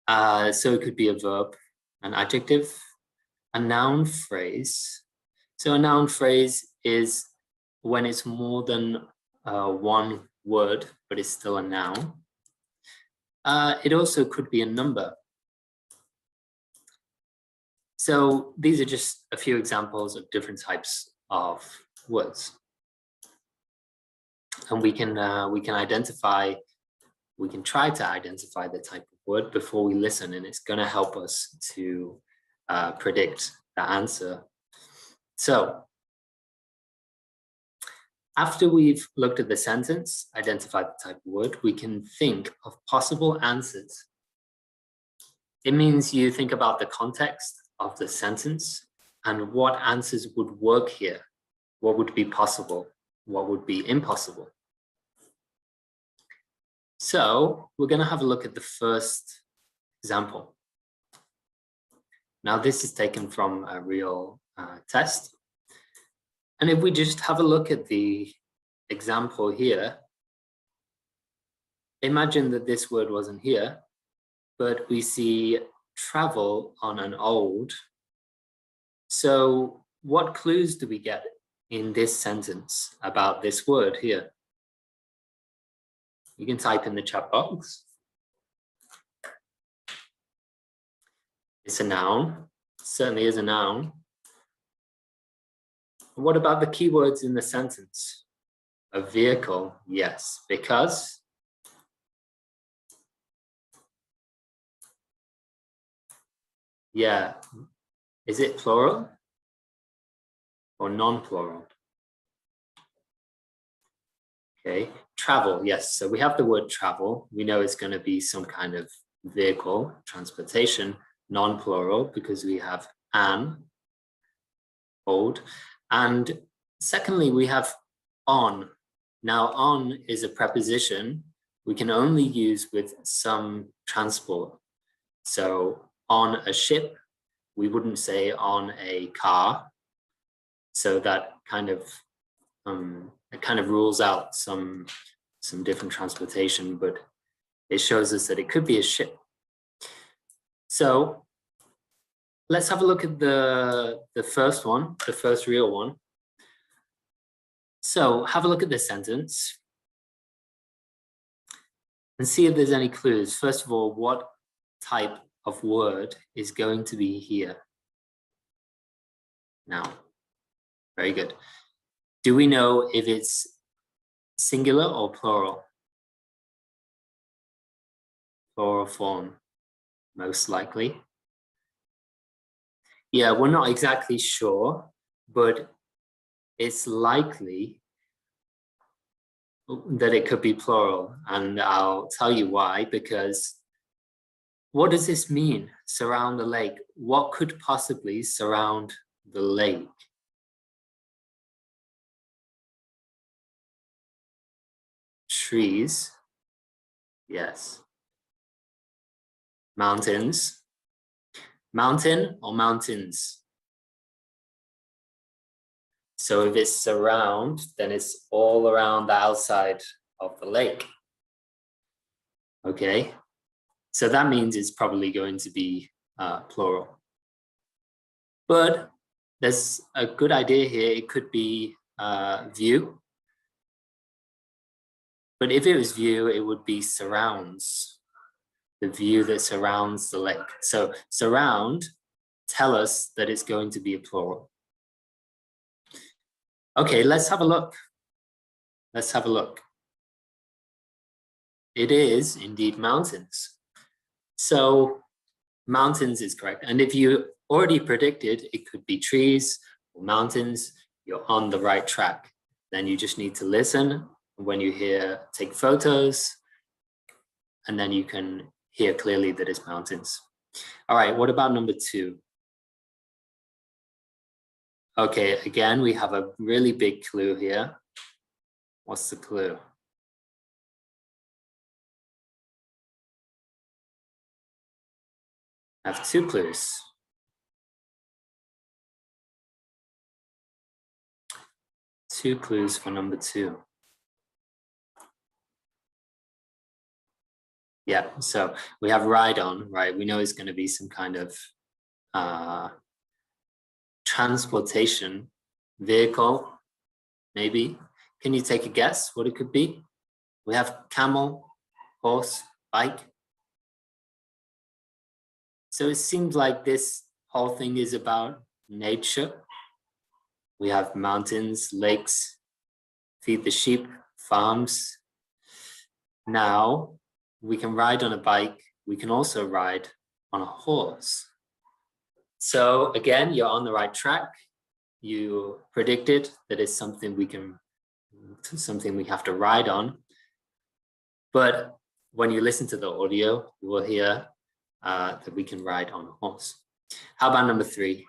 So it could be a verb, an adjective, a noun phrase. So a noun phrase is when it's more than one word, but it's still a noun. It also could be a number. So these are just a few examples of different types of words. And we can identify, we can try to identify the type of word before we listen, and it's going to help us to predict the answer. So after we've looked at the sentence, identified the type of word, we can think of possible answers. It means you think about the context of the sentence and what answers would work here. What would be possible? What would be impossible? So we're going to have a look at the first example. Now this is taken from a real test. And if we just have a look at the example here, imagine that this word wasn't here, but we see travel on an old. So what clues do we get in this sentence about this word here? You can type in the chat box. It's a noun, certainly is a noun. What about the keywords in the sentence? A vehicle, yes, because yeah, is it plural or non-plural? Okay, travel, yes, so we have the word travel. We know it's going to be some kind of vehicle, transportation, non-plural because we have an, old. And secondly, we have on. Now, on is a preposition we can only use with some transport. So on a ship, we wouldn't say on a car. So that kind of rules out some different transportation, but it shows us that it could be a ship. So let's have a look at the first one, the first real one. So have a look at this sentence and see if there's any clues. First of all, what type of word is going to be here? Now, very good. Do we know if it's singular or plural? Plural form, most likely. Yeah, we're not exactly sure, but it's likely that it could be plural. And I'll tell you why, because what does this mean? Surround the lake. What could possibly surround the lake? Trees, yes. Mountains. Mountain or mountains? So if it's surround, then it's all around the outside of the lake. Okay, so that means it's probably going to be plural. But there's a good idea here. It could be view. But if it was view, it would be surrounds. The view that surrounds the lake. So surround, tell us that it's going to be a plural. Okay, let's have a look. Let's have a look. It is indeed mountains. So mountains is correct. And if you already predicted it could be trees or mountains, you're on the right track. Then you just need to listen. When you hear take photos, and then you can hear clearly that it's mountains. All right, what about number 2? Okay, again, we have a really big clue here. What's the clue? I have 2 clues. Two clues for number 2. Yeah, so we have ride on, right? We know it's going to be some kind of transportation vehicle, maybe. Can you take a guess what it could be? We have camel, horse, bike. So it seems like this whole thing is about nature. We have mountains, lakes, feed the sheep, farms. Now we can ride on a bike. We can also ride on a horse. So again, you're on the right track. You predicted that it's something we have to ride on. But when you listen to the audio, you will hear that we can ride on a horse. How about number 3?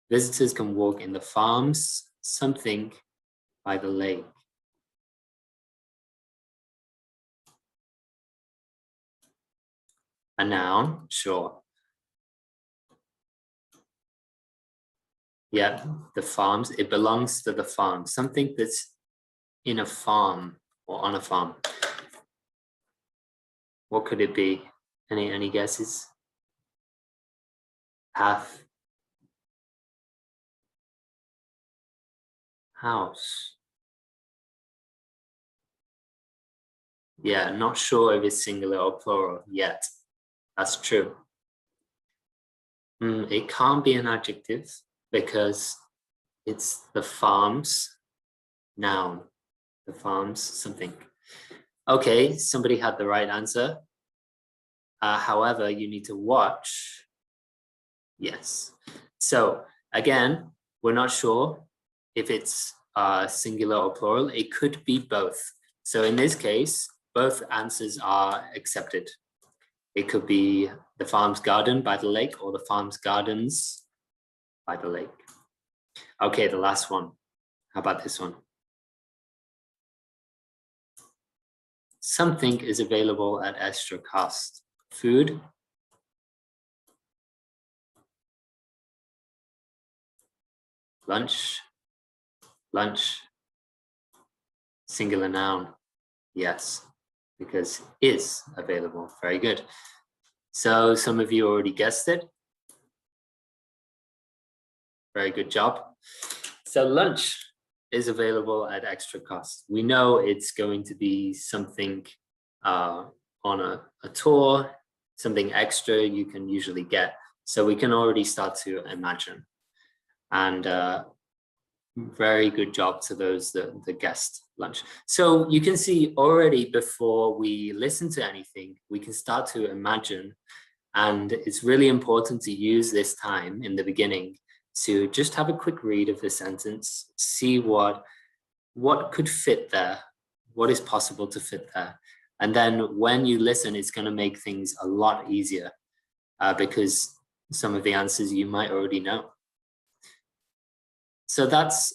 Visitors can walk in the farms, something by the lake. A noun, sure. Yeah, the farms, it belongs to the farm. Something that's in a farm or on a farm. What could it be? Any guesses? Path. House. Yeah, not sure if it's singular or plural yet. That's true. It can't be an adjective because it's the farms, noun. The farms, something. Okay, somebody had the right answer. However, you need to watch. Yes. So again, we're not sure if it's singular or plural. It could be both. So in this case, both answers are accepted. It could be the farm's garden by the lake or the farm's gardens by the lake. Okay, the last one. How about this one? Something is available at extra cost. Food. Lunch. Lunch. Singular noun. Yes, because is available. Very good. So some of you already guessed it. Very good job. So lunch is available at extra cost. We know it's going to be something on a tour, something extra you can usually get. So we can already start to imagine. And very good job to those that guessed lunch. So you can see already before we listen to anything, we can start to imagine. And it's really important to use this time in the beginning to just have a quick read of the sentence, see what could fit there, what is possible to fit there. And then when you listen, it's going to make things a lot easier because some of the answers you might already know. So that's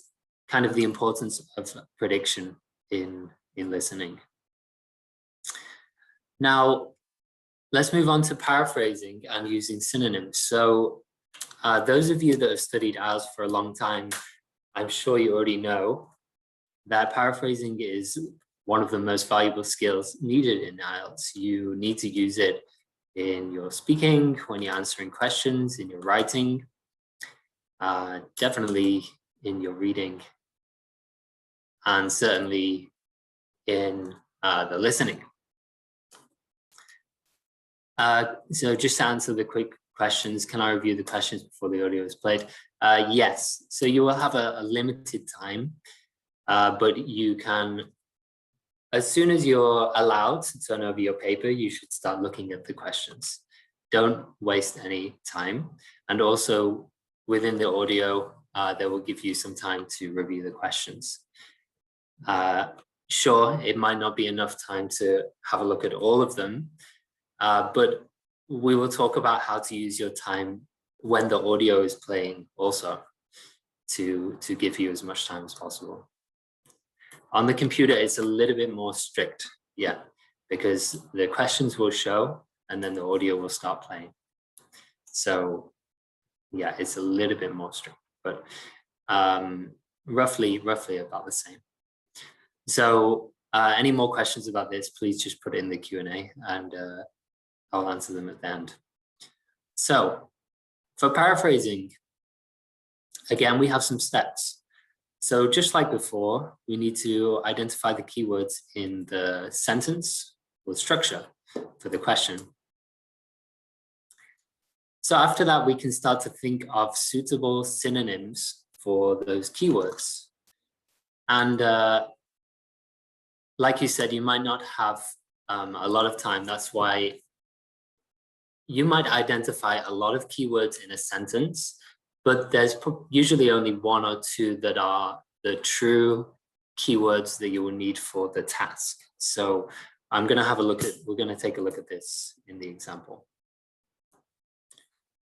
kind of the importance of prediction in listening. Now, let's move on to paraphrasing and using synonyms. So those of you that have studied IELTS for a long time, I'm sure you already know that paraphrasing is one of the most valuable skills needed in IELTS. You need to use it in your speaking, when you're answering questions, in your writing, definitely in your reading, and certainly in the listening. So just to answer the quick questions, can I review the questions before the audio is played? Yes, so you will have a limited time, but you can, as soon as you're allowed to turn over your paper, you should start looking at the questions. Don't waste any time. And also within the audio, they will give you some time to review the questions. Sure, it might not be enough time to have a look at all of them, but we will talk about how to use your time when the audio is playing also to give you as much time as possible. On the computer, it's a little bit more strict, yeah, because the questions will show and then the audio will start playing. So yeah, it's a little bit more strict, but roughly about the same. So any more questions about this, please just put it in the Q&A and I'll answer them at the end. So for paraphrasing, again, we have some steps. So just like before, we need to identify the keywords in the sentence or structure for the question. So after that, we can start to think of suitable synonyms for those keywords. And like you said, you might not have a lot of time. That's why you might identify a lot of keywords in a sentence, but there's usually only one or two that are the true keywords that you will need for the task. So we're going to take a look at this in the example.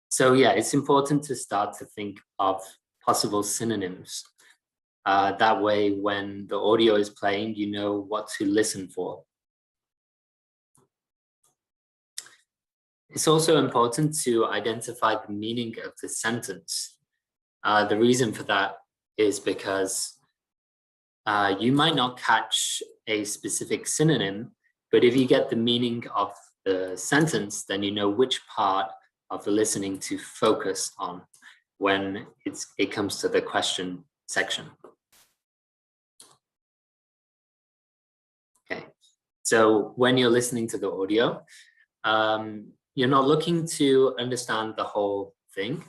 So yeah, it's important to start to think of possible synonyms. That way, when the audio is playing, you know what to listen for. It's also important to identify the meaning of the sentence. The reason for that is because you might not catch a specific synonym, but if you get the meaning of the sentence, then you know which part of the listening to focus on when it comes to the question section. Okay, so when you're listening to the audio, you're not looking to understand the whole thing.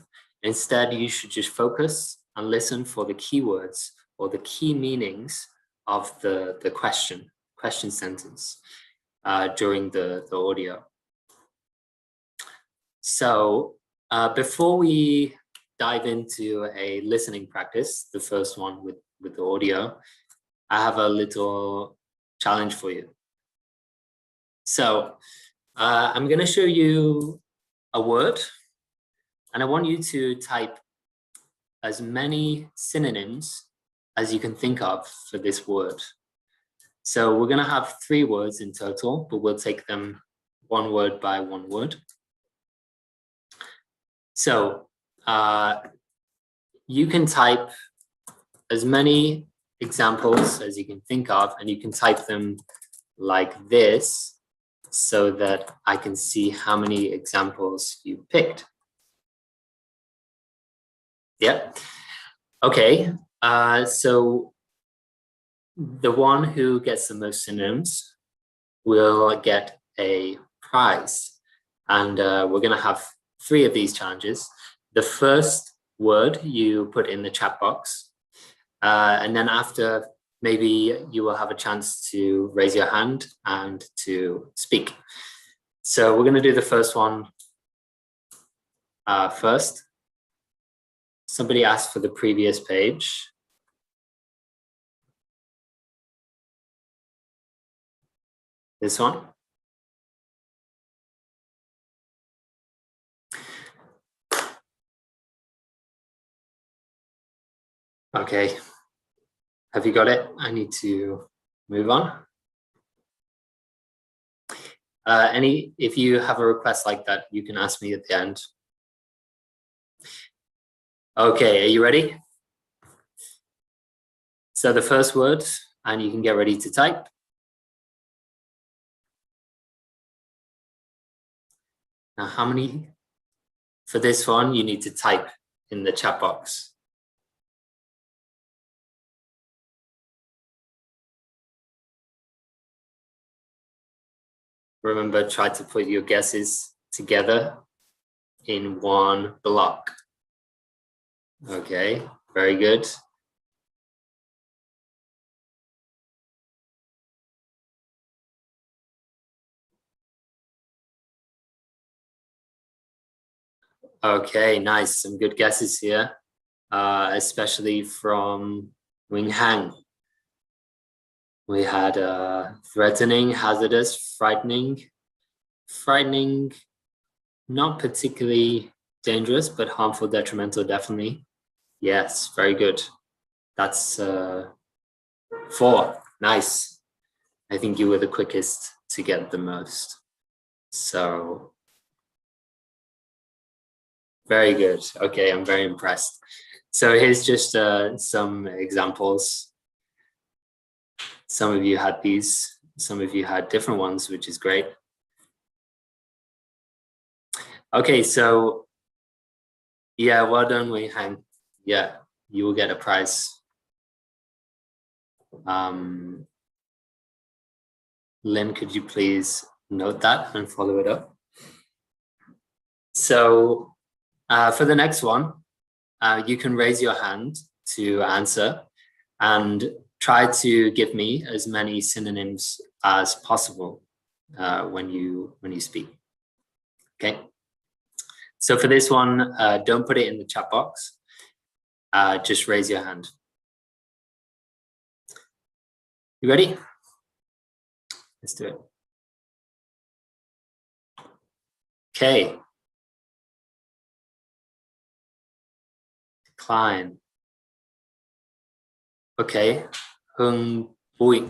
Instead, you should just focus and listen for the keywords or the key meanings of the question sentence during the audio. So before we dive into a listening practice, the first one with the audio, I have a little challenge for you. So I'm going to show you a word, and I want you to type as many synonyms as you can think of for this word. So we're going to have 3 words in total, but we'll take them one word by one word. So you can type as many examples as you can think of, and you can type them like this so that I can see how many examples you picked. Yeah. Okay. So the one who gets the most synonyms will get a prize. And we're going to have 3 of these challenges. The first word you put in the chat box. And then after, maybe you will have a chance to raise your hand and to speak. So we're going to do the first one first. Somebody asked for the previous page. This one. Okay. Have you got it? I need to move on. If you have a request like that, you can ask me at the end. Okay, are you ready? So the first word, and you can get ready to type. Now, how many? For this one, you need to type in the chat box. Remember, try to put your guesses together in one block. Okay, very good. Okay, nice. Some good guesses here, especially from Wing Hang. We had threatening, hazardous, frightening, not particularly dangerous, but harmful, detrimental, definitely. Yes, very good. That's 4. Nice. I think you were the quickest to get the most. So very good. Okay, I'm very impressed. So here's just some examples. Some of you had these, some of you had different ones, which is great. Okay, so yeah, well done, Wei Hang. Yeah, you will get a prize. Lynn, could you please note that and follow it up? So for the next one, you can raise your hand to answer and try to give me as many synonyms as possible when you speak. Okay. So for this one, don't put it in the chat box. Just raise your hand. You ready? Let's do it. Okay. Decline. Okay. Hưng Bui.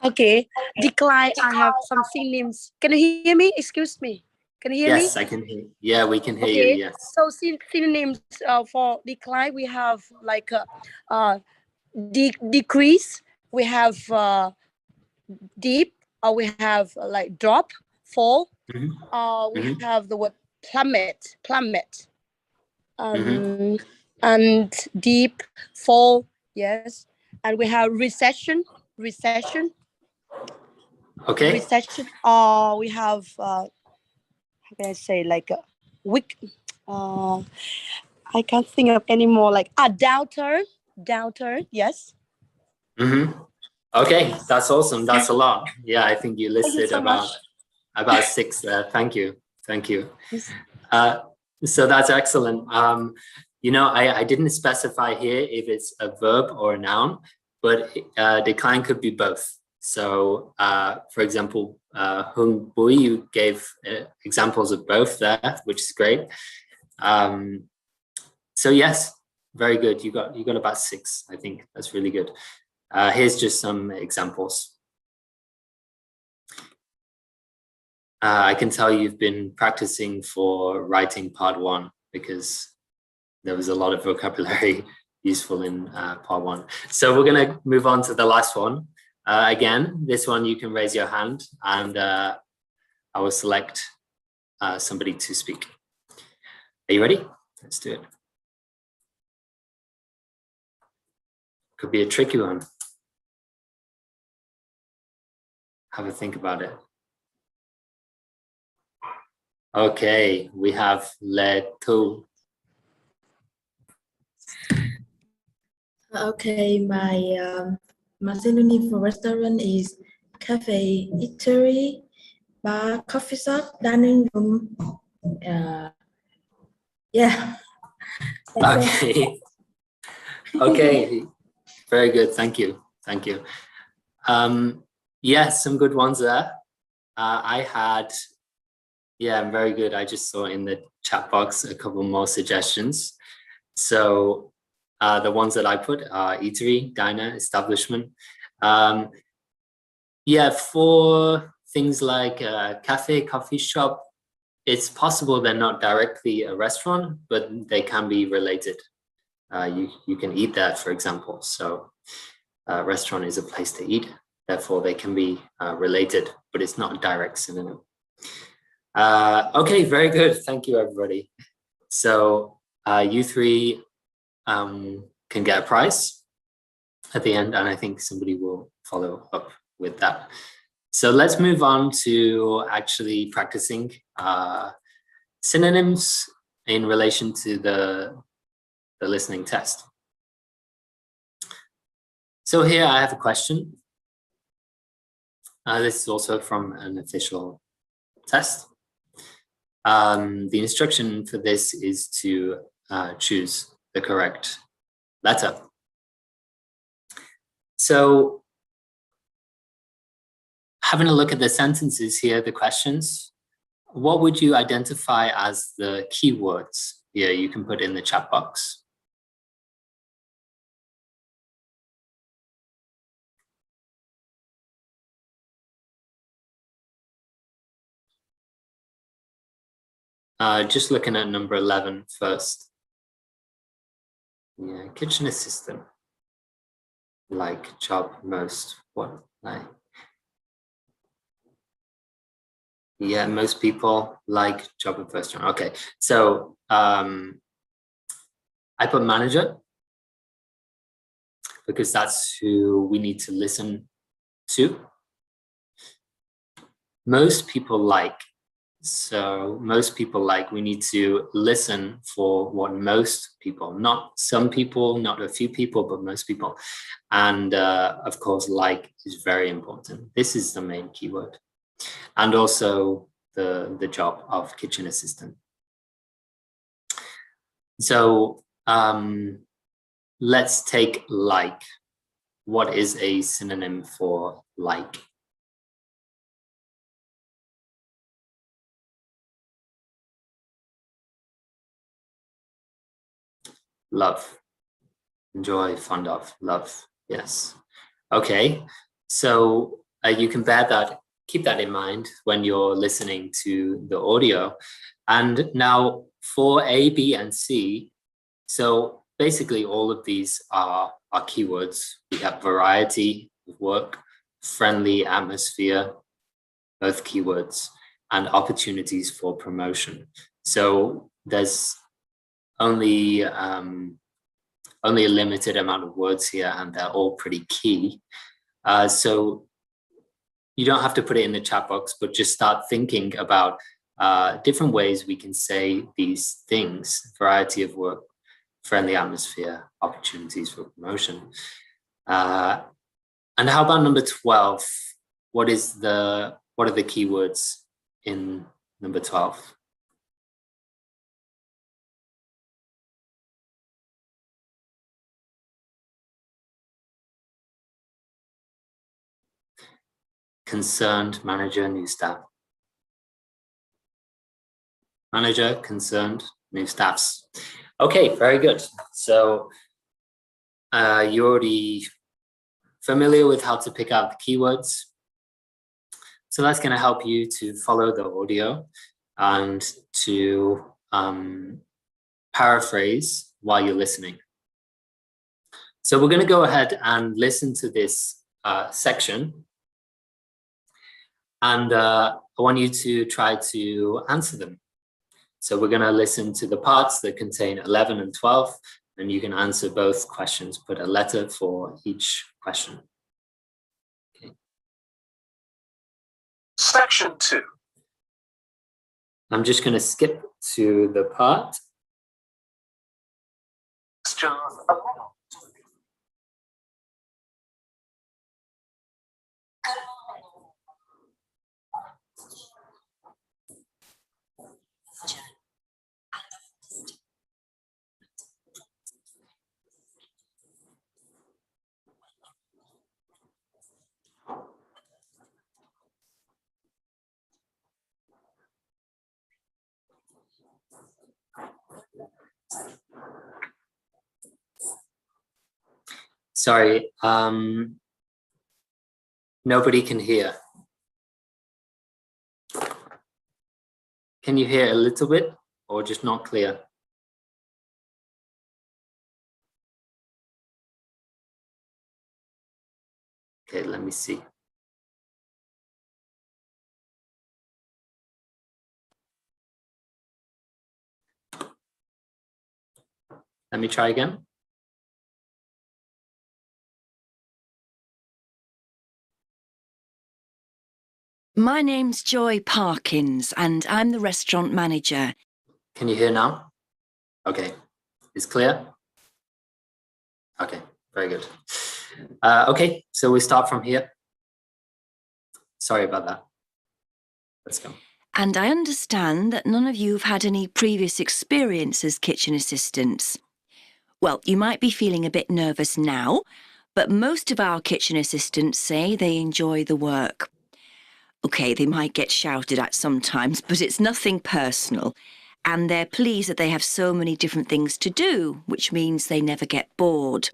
Okay. Decline. I have some synonyms. Can you hear me? Excuse me. Can you hear me? Yes, I can hear. Yeah, we can hear you. Yes. So synonyms for decline, we have like decrease. We have deep. We have like drop, fall. We have the word plummet. And deep, fall. Yes. And we have recession. Okay. Recession. We have how can I say, like a weak. I can't think of any more, like a downturn. Yes. Okay, that's awesome. That's a lot. Yeah, I think you listed so about 6 there. Thank you. So that's excellent. You know, I didn't specify here if it's a verb or a noun, but decline could be both. So for example, Hung Bui, you gave examples of both there, which is great. So yes, very good. You got about 6. I think that's really good. Here's just some examples. I can tell you've been practicing for writing part 1 because there was a lot of vocabulary useful in part 1. So we're going to move on to the last one. Again, this one you can raise your hand and I will select somebody to speak. Are you ready? Let's do it. Could be a tricky one. Have a think about it. Okay, we have Le Tu. Okay, my synonym for restaurant is cafe, eatery, bar, coffee shop, dining room. Yeah. Okay. Okay. Very good. Thank you. Yes, some good ones there. I had, yeah, very good. I just saw in the chat box a couple more suggestions. So the ones that I put are eatery, diner, establishment. Yeah, for things like cafe, coffee shop, it's possible they're not directly a restaurant, but they can be related. You can eat there, for example. So a restaurant is a place to eat. Therefore, they can be related, but it's not a direct synonym. Okay, very good. Thank you, everybody. So you 3 can get a prize at the end, and I think somebody will follow up with that. So let's move on to actually practicing synonyms in relation to the listening test. So here I have a question. This is also from an official test. The instruction for this is to choose the correct letter. So having a look at the sentences here, the questions, what would you identify as the keywords here? You can put in the chat box. Just looking at number 11 first. Yeah, kitchen assistant. Like, job, most, what, like. Yeah, most people like job and first one. Okay, so I put manager because that's who we need to listen to. Most people like. So most people like, we need to listen for what most people, not some people, not a few people, but most people. And of course, like is very important. This is the main keyword. And also the job of kitchen assistant. So let's take like. What is a synonym for like? Love, enjoy, fond of, love. Yes. Okay. So you can keep that in mind when you're listening to the audio. And now for A, B, and C, so basically all of these are keywords. We have variety of work, friendly atmosphere, both keywords, and opportunities for promotion. So there's only a limited amount of words here, and they're all pretty key. So you don't have to put it in the chat box, but just start thinking about different ways we can say these things: variety of work, friendly atmosphere, opportunities for promotion. And how about number 12? What are the keywords in number 12? Concerned, manager, new staff. Manager, concerned, new staffs. Okay, very good. So you're already familiar with how to pick out the keywords. So that's going to help you to follow the audio and to paraphrase while you're listening. So we're going to go ahead and listen to this section. And I want you to try to answer them. So we're going to listen to the parts that contain 11 and 12, and you can answer both questions. Put a letter for each question. Okay. Section 2. I'm just going to skip to the part. Questions 11. Sorry, nobody can hear. Can you hear a little bit or just not clear? Okay, let me see. Let me try again. My name's Joy Parkins and I'm the restaurant manager. Can you hear now? Okay, it's clear? Okay, very good. Okay, so we start from here. Sorry about that. Let's go. And I understand that none of you have had any previous experience as kitchen assistants. Well, you might be feeling a bit nervous now, but most of our kitchen assistants say they enjoy the work. Okay, they might get shouted at sometimes, but it's nothing personal. And they're pleased that they have so many different things to do, which means they never get bored.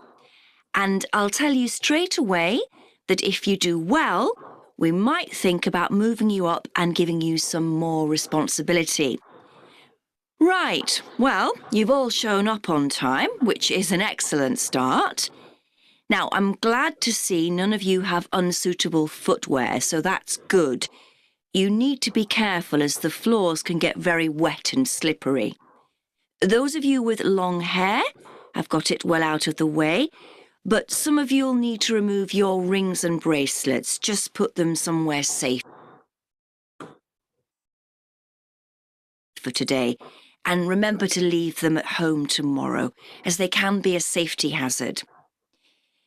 And I'll tell you straight away that if you do well, we might think about moving you up and giving you some more responsibility. Right, well, you've all shown up on time, which is an excellent start. Now, I'm glad to see none of you have unsuitable footwear, so that's good. You need to be careful as the floors can get very wet and slippery. Those of you with long hair have got it well out of the way, but some of you'll need to remove your rings and bracelets. Just put them somewhere safe for today. And remember to leave them at home tomorrow, as they can be a safety hazard.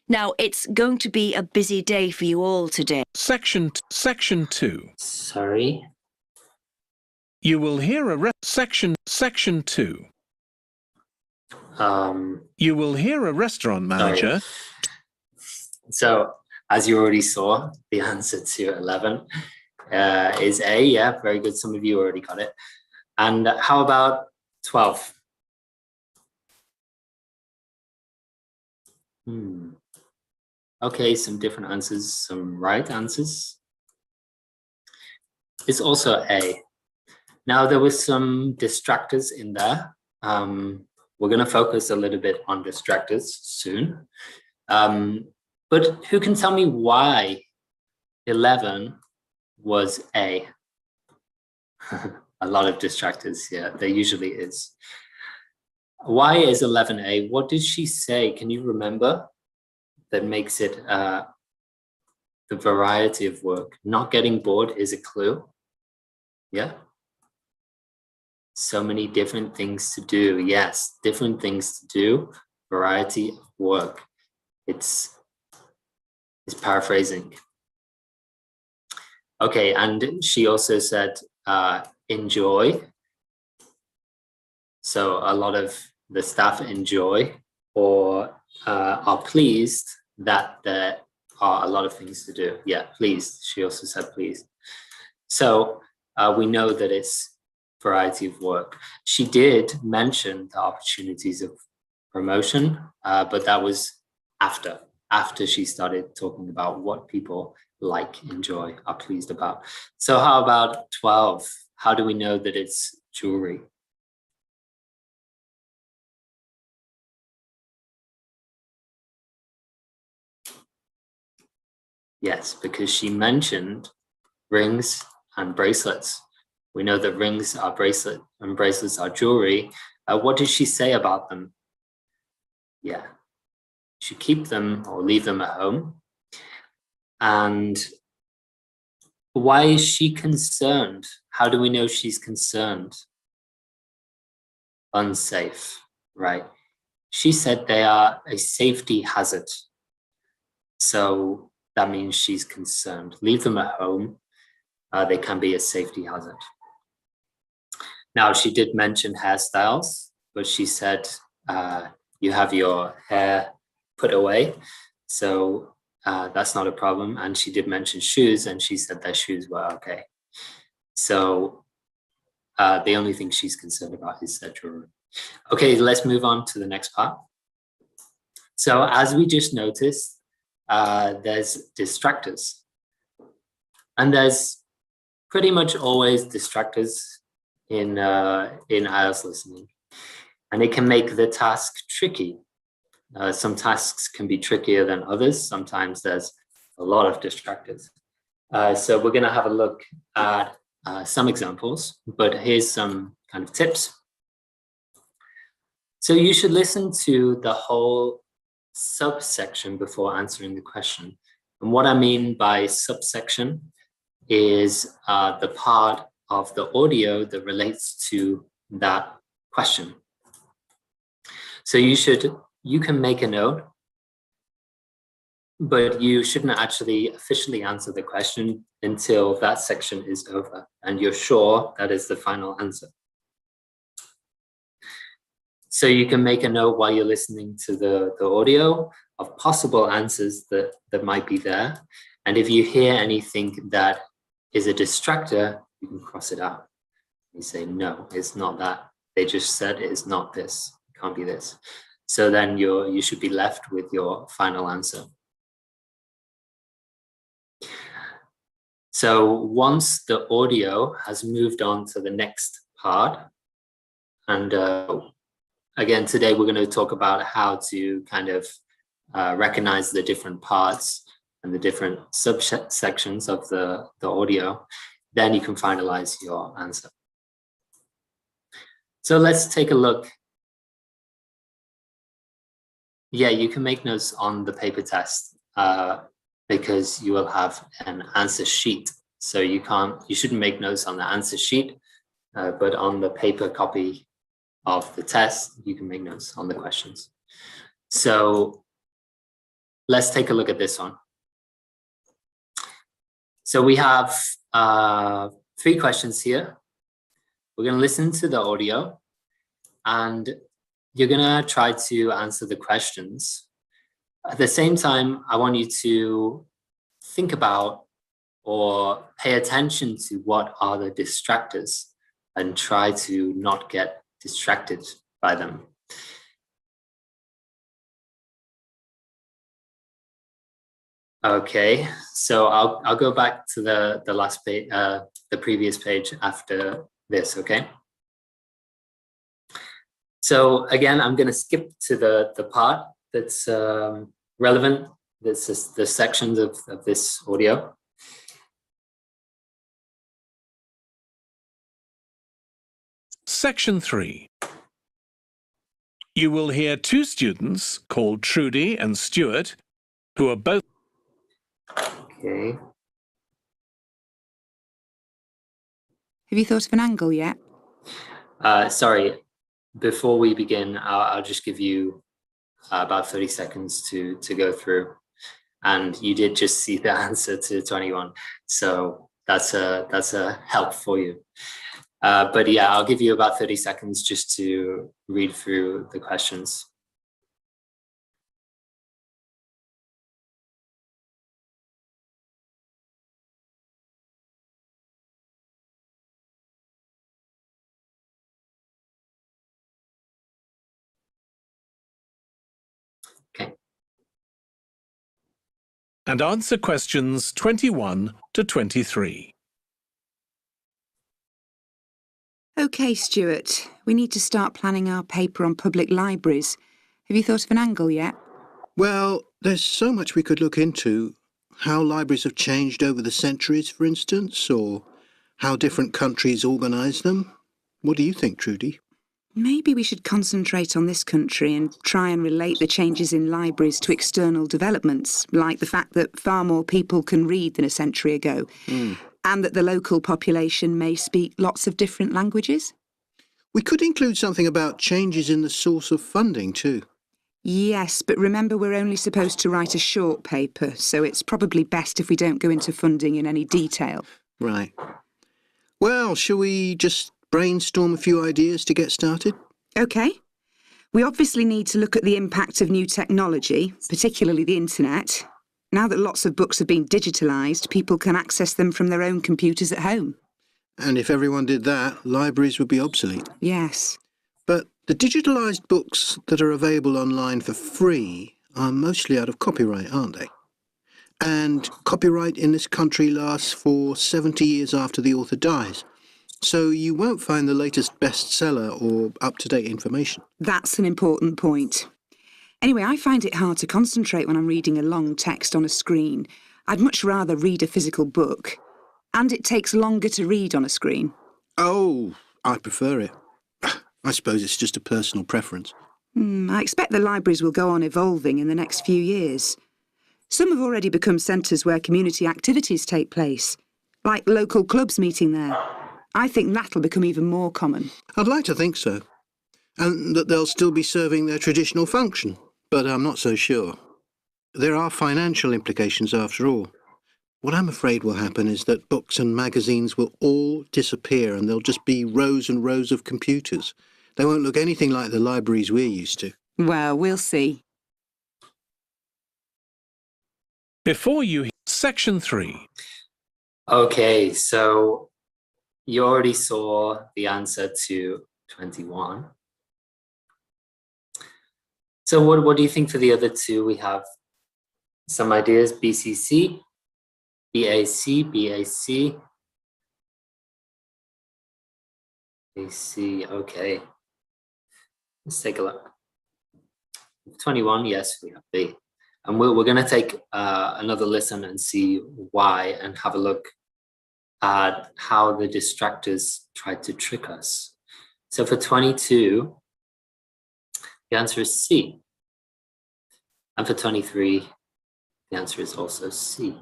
Now, it's going to be a busy day for you all today. Section 2. Sorry. You will hear a section 2. You will hear a restaurant manager. Sorry. So, as you already saw, the answer to 11 is A. Yeah, very good. Some of you already got it. And how about 12? Okay, some different answers, some right answers. It's also A. Now, there were some distractors in there. We're going to focus a little bit on distractors soon. But who can tell me why 11 was A? A lot of distractors, yeah, there usually is. Why is 11A? What did she say? Can you remember? That makes it the variety of work. Not getting bored is a clue. Yeah. So many different things to do. Yes, different things to do. Variety of work. It's paraphrasing. Okay, and she also said enjoy. So a lot of the staff enjoy or are pleased that there are a lot of things to do. Yeah, pleased. She also said pleased. So we know that it's variety of work. She did mention the opportunities of promotion, but that was after she started talking about what people like, enjoy, are pleased about. So how about 12? How do we know that it's jewelry? Yes, because she mentioned rings and bracelets. We know that rings are bracelet and bracelets are jewelry. What did she say about them? Yeah, you should keep them or leave them at home. And why is she concerned? How do we know she's concerned? Unsafe, right? She said they are a safety hazard. So that means she's concerned. Leave them at home. They can be a safety hazard. Now, she did mention hairstyles, but she said you have your hair put away. So that's not a problem. And she did mention shoes, and she said their shoes were okay. So the only thing she's concerned about is their jewelry. Okay, let's move on to the next part. So as we just noticed, there's distractors. And there's pretty much always distractors in IELTS listening. And it can make the task tricky. Some tasks can be trickier than others. Sometimes there's a lot of distractors. So we're going to have a look at some examples, but here's some kind of tips. So you should listen to the whole subsection before answering the question. And what I mean by subsection is the part of the audio that relates to that question. So you can make a note, but you shouldn't actually officially answer the question until that section is over and you're sure that is the final answer. So you can make a note while you're listening to the audio of possible answers that might be there. And if you hear anything that is a distractor, you can cross it out. You say, no, it's not that. They just said it's not this, it can't be this. So then you should be left with your final answer. So once the audio has moved on to the next part, and again, today we're going to talk about how to kind of recognize the different parts and the different subsections of the audio, then you can finalize your answer. So let's take a look. Yeah, you can make notes on the paper test because you will have an answer sheet. So you shouldn't make notes on the answer sheet, but on the paper copy of the test, you can make notes on the questions. So let's take a look at this one. So we have 3 questions here. We're going to listen to the audio and you're going to try to answer the questions. At the same time, I want you to think about or pay attention to what are the distractors and try to not get distracted by them. Okay, so I'll go back to the last page, the previous page after this, okay? So again, I'm going to skip to the part that's relevant. This is the sections of this audio. Section 3. You will hear 2 students called Trudy and Stuart, who are both... Okay. Have you thought of an angle yet? Sorry, before we begin, I'll just give you about 30 seconds to go through. And you did just see the answer to 21. So that's a help for you. But yeah, I'll give you about 30 seconds just to read through the questions. Okay. And answer questions 21 to 23. OK, Stuart, we need to start planning our paper on public libraries. Have you thought of an angle yet? Well, there's so much we could look into. How libraries have changed over the centuries, for instance, or how different countries organise them. What do you think, Trudy? Maybe we should concentrate on this country and try and relate the changes in libraries to external developments, like the fact that far more people can read than a century ago, and that the local population may speak lots of different languages. We could include something about changes in the source of funding too. Yes, but remember we're only supposed to write a short paper, so it's probably best if we don't go into funding in any detail. Right. Well, shall we just brainstorm a few ideas to get started? OK. We obviously need to look at the impact of new technology, particularly the internet. Now that lots of books have been digitalised, people can access them from their own computers at home. And if everyone did that, libraries would be obsolete. Yes. But the digitalised books that are available online for free are mostly out of copyright, aren't they? And copyright in this country lasts for 70 years after the author dies. So you won't find the latest bestseller or up-to-date information. That's an important point. Anyway, I find it hard to concentrate when I'm reading a long text on a screen. I'd much rather read a physical book. And it takes longer to read on a screen. Oh, I prefer it. I suppose it's just a personal preference. I expect the libraries will go on evolving in the next few years. Some have already become centres where community activities take place, like local clubs meeting there. I think that'll become even more common. I'd like to think so. And that they'll still be serving their traditional function, but I'm not so sure. There are financial implications after all. What I'm afraid will happen is that books and magazines will all disappear and there'll just be rows and rows of computers. They won't look anything like the libraries we're used to. Well, we'll see. Before you... Section 3. Okay, so you already saw the answer to 21. So what do you think for the other two? We have some ideas: BCC, BAC, BAC, BC. Okay, let's take a look. 21, yes, we have B. And we're going to take another listen and see why, and have a look at how the distractors tried to trick us. So for 22, the answer is C. And for 23, the answer is also C.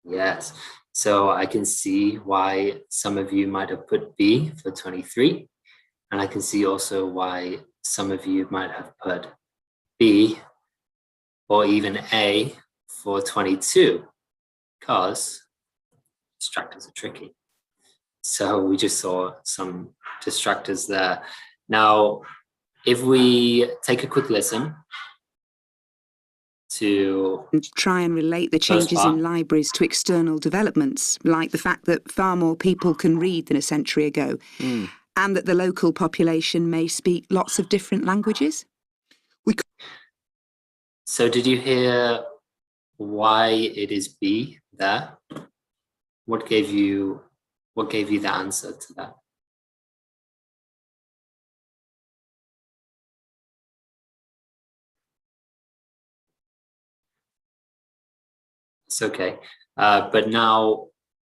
Yes, so I can see why some of you might have put B for 23. And I can see also why some of you might have put B or even A for 22, because distractors are tricky. So we just saw some distractors there. Now, if we take a quick listen to try and relate the changes in libraries to external developments, like the fact that far more people can read than a century ago, and that the local population may speak lots of different languages. So did you hear why it is B there? What gave you the answer to that? It's okay. But now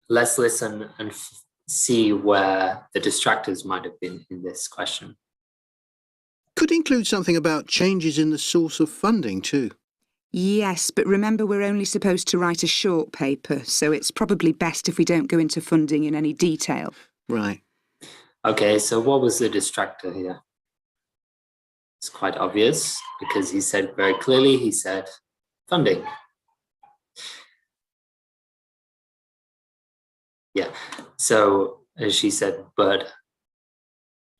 let's listen and see where the distractors might have been in this question. Could include something about changes in the source of funding too. Yes, but remember we're only supposed to write a short paper, so it's probably best if we don't go into funding in any detail. Right. Okay, so what was the distractor here? It's quite obvious, because he said very clearly, he said funding. Yeah, so she said, but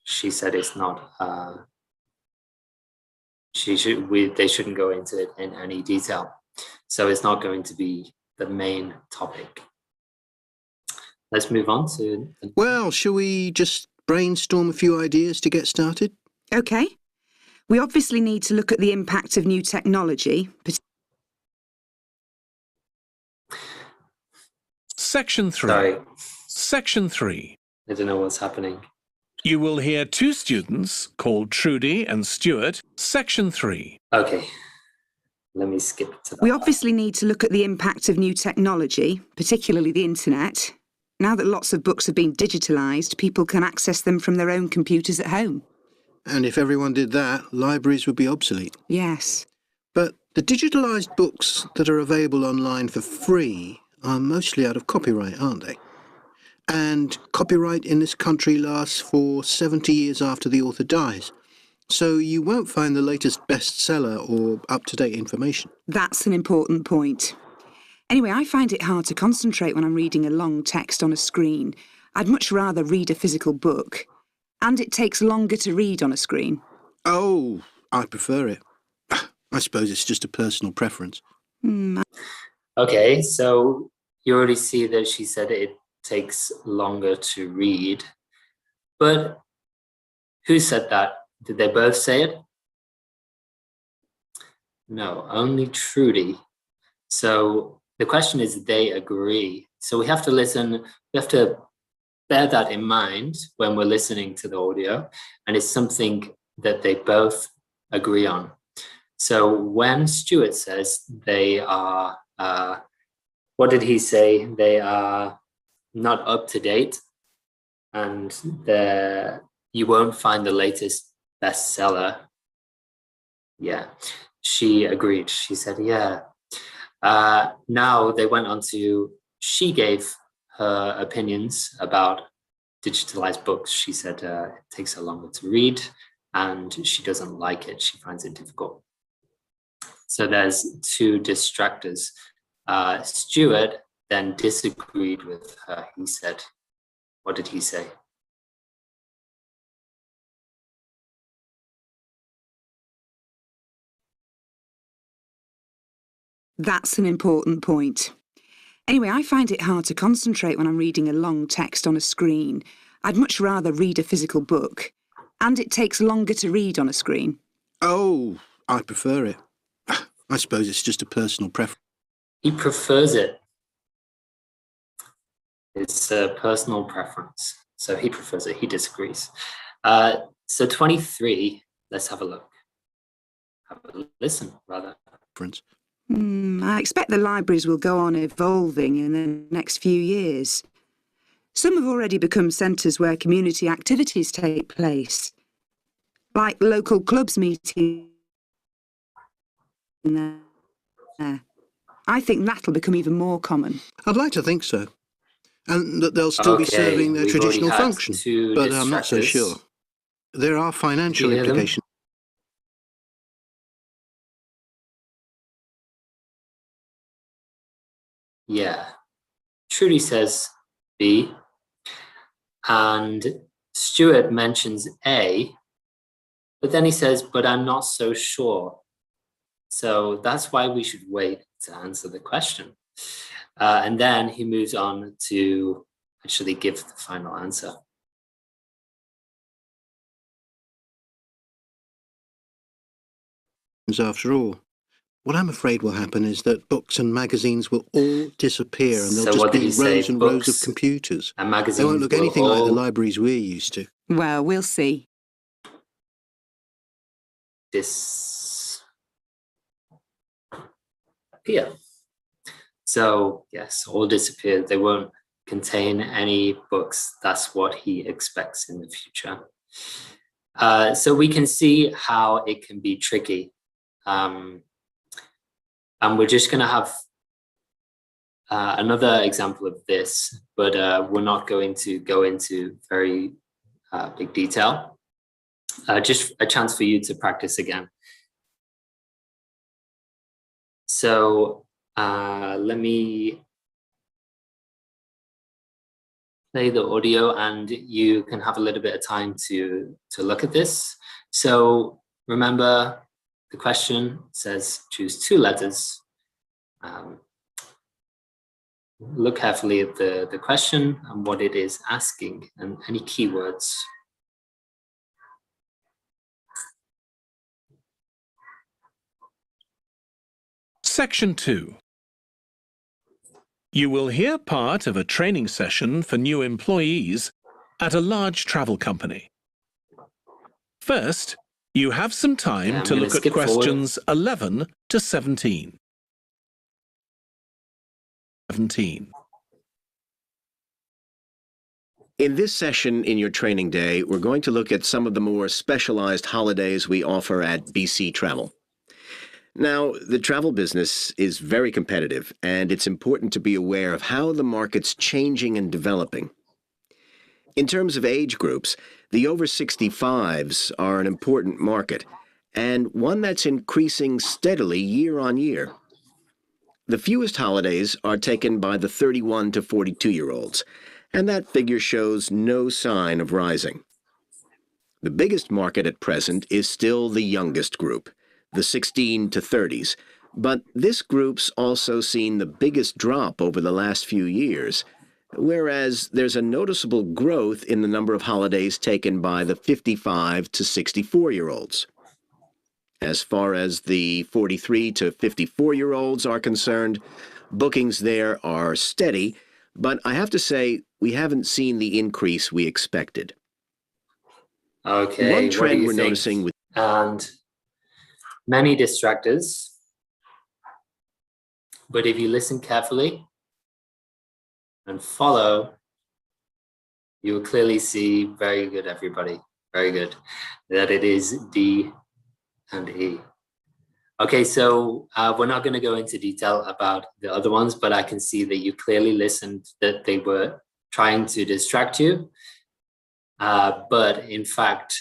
she said it's not, they shouldn't go into it in any detail. So it's not going to be the main topic. Let's move on to... Well, shall we just brainstorm a few ideas to get started? Okay. We obviously need to look at the impact of new technology. Section 3. Sorry, Section 3. I don't know what's happening. You will hear two students called Trudy and Stuart. Section 3. Okay, let me skip to that. We obviously need to look at the impact of new technology, particularly the internet. Now that lots of books have been digitalised, people can access them from their own computers at home. And if everyone did that, libraries would be obsolete. Yes. But the digitalised books that are available online for free are mostly out of copyright, aren't they? And copyright in this country lasts for 70 years after the author dies. So you won't find the latest bestseller or up-to-date information. That's an important point. Anyway, I find it hard to concentrate when I'm reading a long text on a screen. I'd much rather read a physical book. And it takes longer to read on a screen. Oh, I prefer it. I suppose it's just a personal preference. Okay, so you already see that she said it takes longer to read. But who said that? Did they both say it? No, only Trudy. So the question is, they agree. So we have to listen, we have to bear that in mind when we're listening to the audio, and it's something that they both agree on. So when Stuart says they are, what did he say? They are not up to date, and you won't find the latest bestseller. Yeah, she agreed. She said, yeah. Now they went on to, she gave her opinions about digitalized books. She said it takes her longer to read and she doesn't like it. She finds it difficult. So there's two distractors. Stuart then disagreed with her. He said, what did he say? That's an important point. Anyway, I find it hard to concentrate when I'm reading a long text on a screen. I'd much rather read a physical book. And it takes longer to read on a screen. Oh, I prefer it. I suppose it's just a personal preference. He prefers it. It's a personal preference. So he prefers it. He disagrees. So 23, let's have a look. Have a listen, rather. I expect the libraries will go on evolving in the next few years. Some have already become centres where community activities take place, like local clubs meeting there. I think that'll become even more common. I'd like to think so. And that they'll still be serving their traditional function. But I'm not so sure. There are financial implications. Yeah. Trudy says B. And Stuart mentions A. But then he says, but I'm not so sure. So that's why we should wait to answer the question. And then he moves on to actually give the final answer. After all, what I'm afraid will happen is that books and magazines will all disappear, and there'll just be rows and rows of computers. And magazines they won't look anything like the libraries we're used to. Well, we'll see. Disappear. So yes, all disappear. They won't contain any books. That's what he expects in the future. So we can see how it can be tricky. And we're just going to have another example of this, but we're not going to go into very big detail. Just a chance for you to practice again. So let me play the audio and you can have a little bit of time to look at this. So remember, the question says choose two letters. Look carefully at the question and what it is asking and any keywords. Section 2. You will hear part of a training session for new employees at a large travel company. First, you have some time to look at questions 11 to 17. 17. In this session in your training day, we're going to look at some of the more specialized holidays we offer at BC Travel. Now, the travel business is very competitive, and it's important to be aware of how the market's changing and developing. In terms of age groups, the over 65s are an important market, and one that's increasing steadily year on year. The fewest holidays are taken by the 31 to 42-year-olds, and that figure shows no sign of rising. The biggest market at present is still the youngest group, the 16 to 30s, but this group's also seen the biggest drop over the last few years, whereas there's a noticeable growth in the number of holidays taken by the 55 to 64-year-olds. As far as the 43 to 54-year-olds are concerned, bookings there are steady, but I have to say we haven't seen the increase we expected. Okay, one trend we're noticing with many distractors, but if you listen carefully and follow, you will clearly see, very good everybody, very good, that it is D and E. Okay, so we're not going to go into detail about the other ones, but I can see that you clearly listened, that they were trying to distract you. But in fact,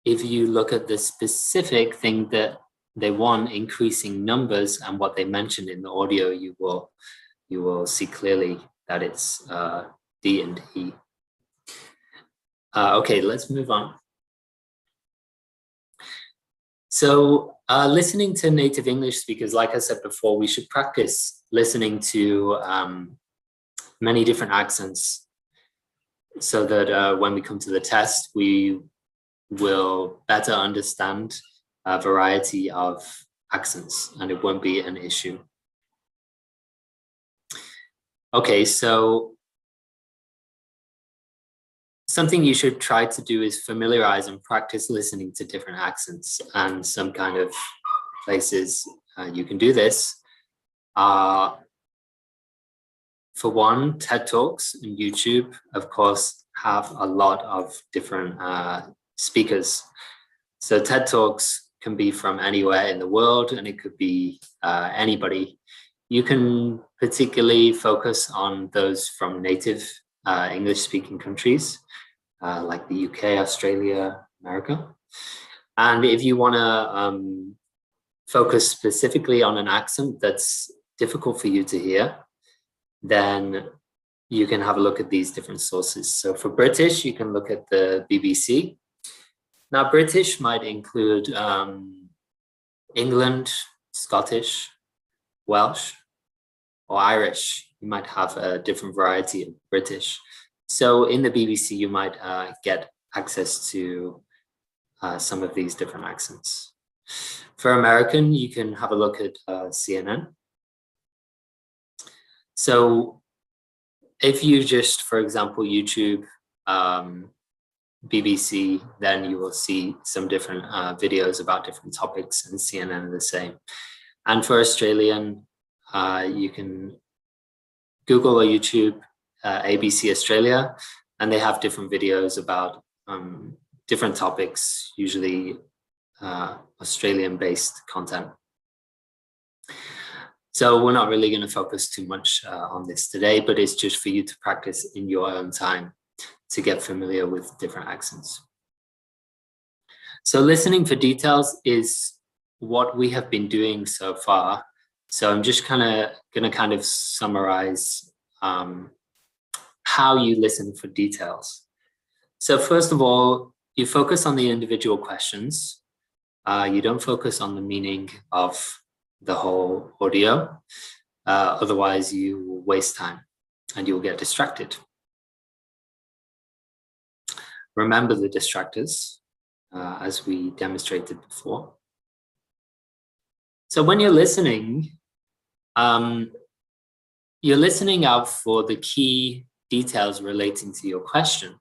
if you look at the specific thing that they want, increasing numbers, and what they mentioned in the audio, you will see clearly that it's D and E. Okay, let's move on. So listening to native English speakers, like I said before, we should practice listening to many different accents, so that when we come to the test, we will better understand a variety of accents and it won't be an issue. Okay, so something you should try to do is familiarize and practice listening to different accents, and some kind of places you can do this are, for one, TED Talks and YouTube, of course, have a lot of different speakers. So TED Talks can be from anywhere in the world, and it could be anybody. You can particularly focus on those from native English-speaking countries, like the UK, Australia, America. And if you want to focus specifically on an accent that's difficult for you to hear, then you can have a look at these different sources. So for British, you can look at the BBC. Now, British might include England, Scottish, Welsh, or Irish. You might have a different variety of British. So in the BBC, you might get access to some of these different accents. For American, you can have a look at CNN. So if you just, for example, YouTube BBC, then you will see some different videos about different topics, and CNN are the same. And for Australian, you can Google or YouTube ABC Australia, and they have different videos about different topics, usually Australian-based content. So we're not really going to focus too much on this today, but it's just for you to practice in your own time to get familiar with different accents. So listening for details is what we have been doing so far. So I'm just going to summarize how you listen for details. So first of all, you focus on the individual questions. You don't focus on the meaning of the whole audio. Otherwise, you will waste time and you'll get distracted. Remember the distractors, as we demonstrated before. So when you're listening out for the key details relating to your question.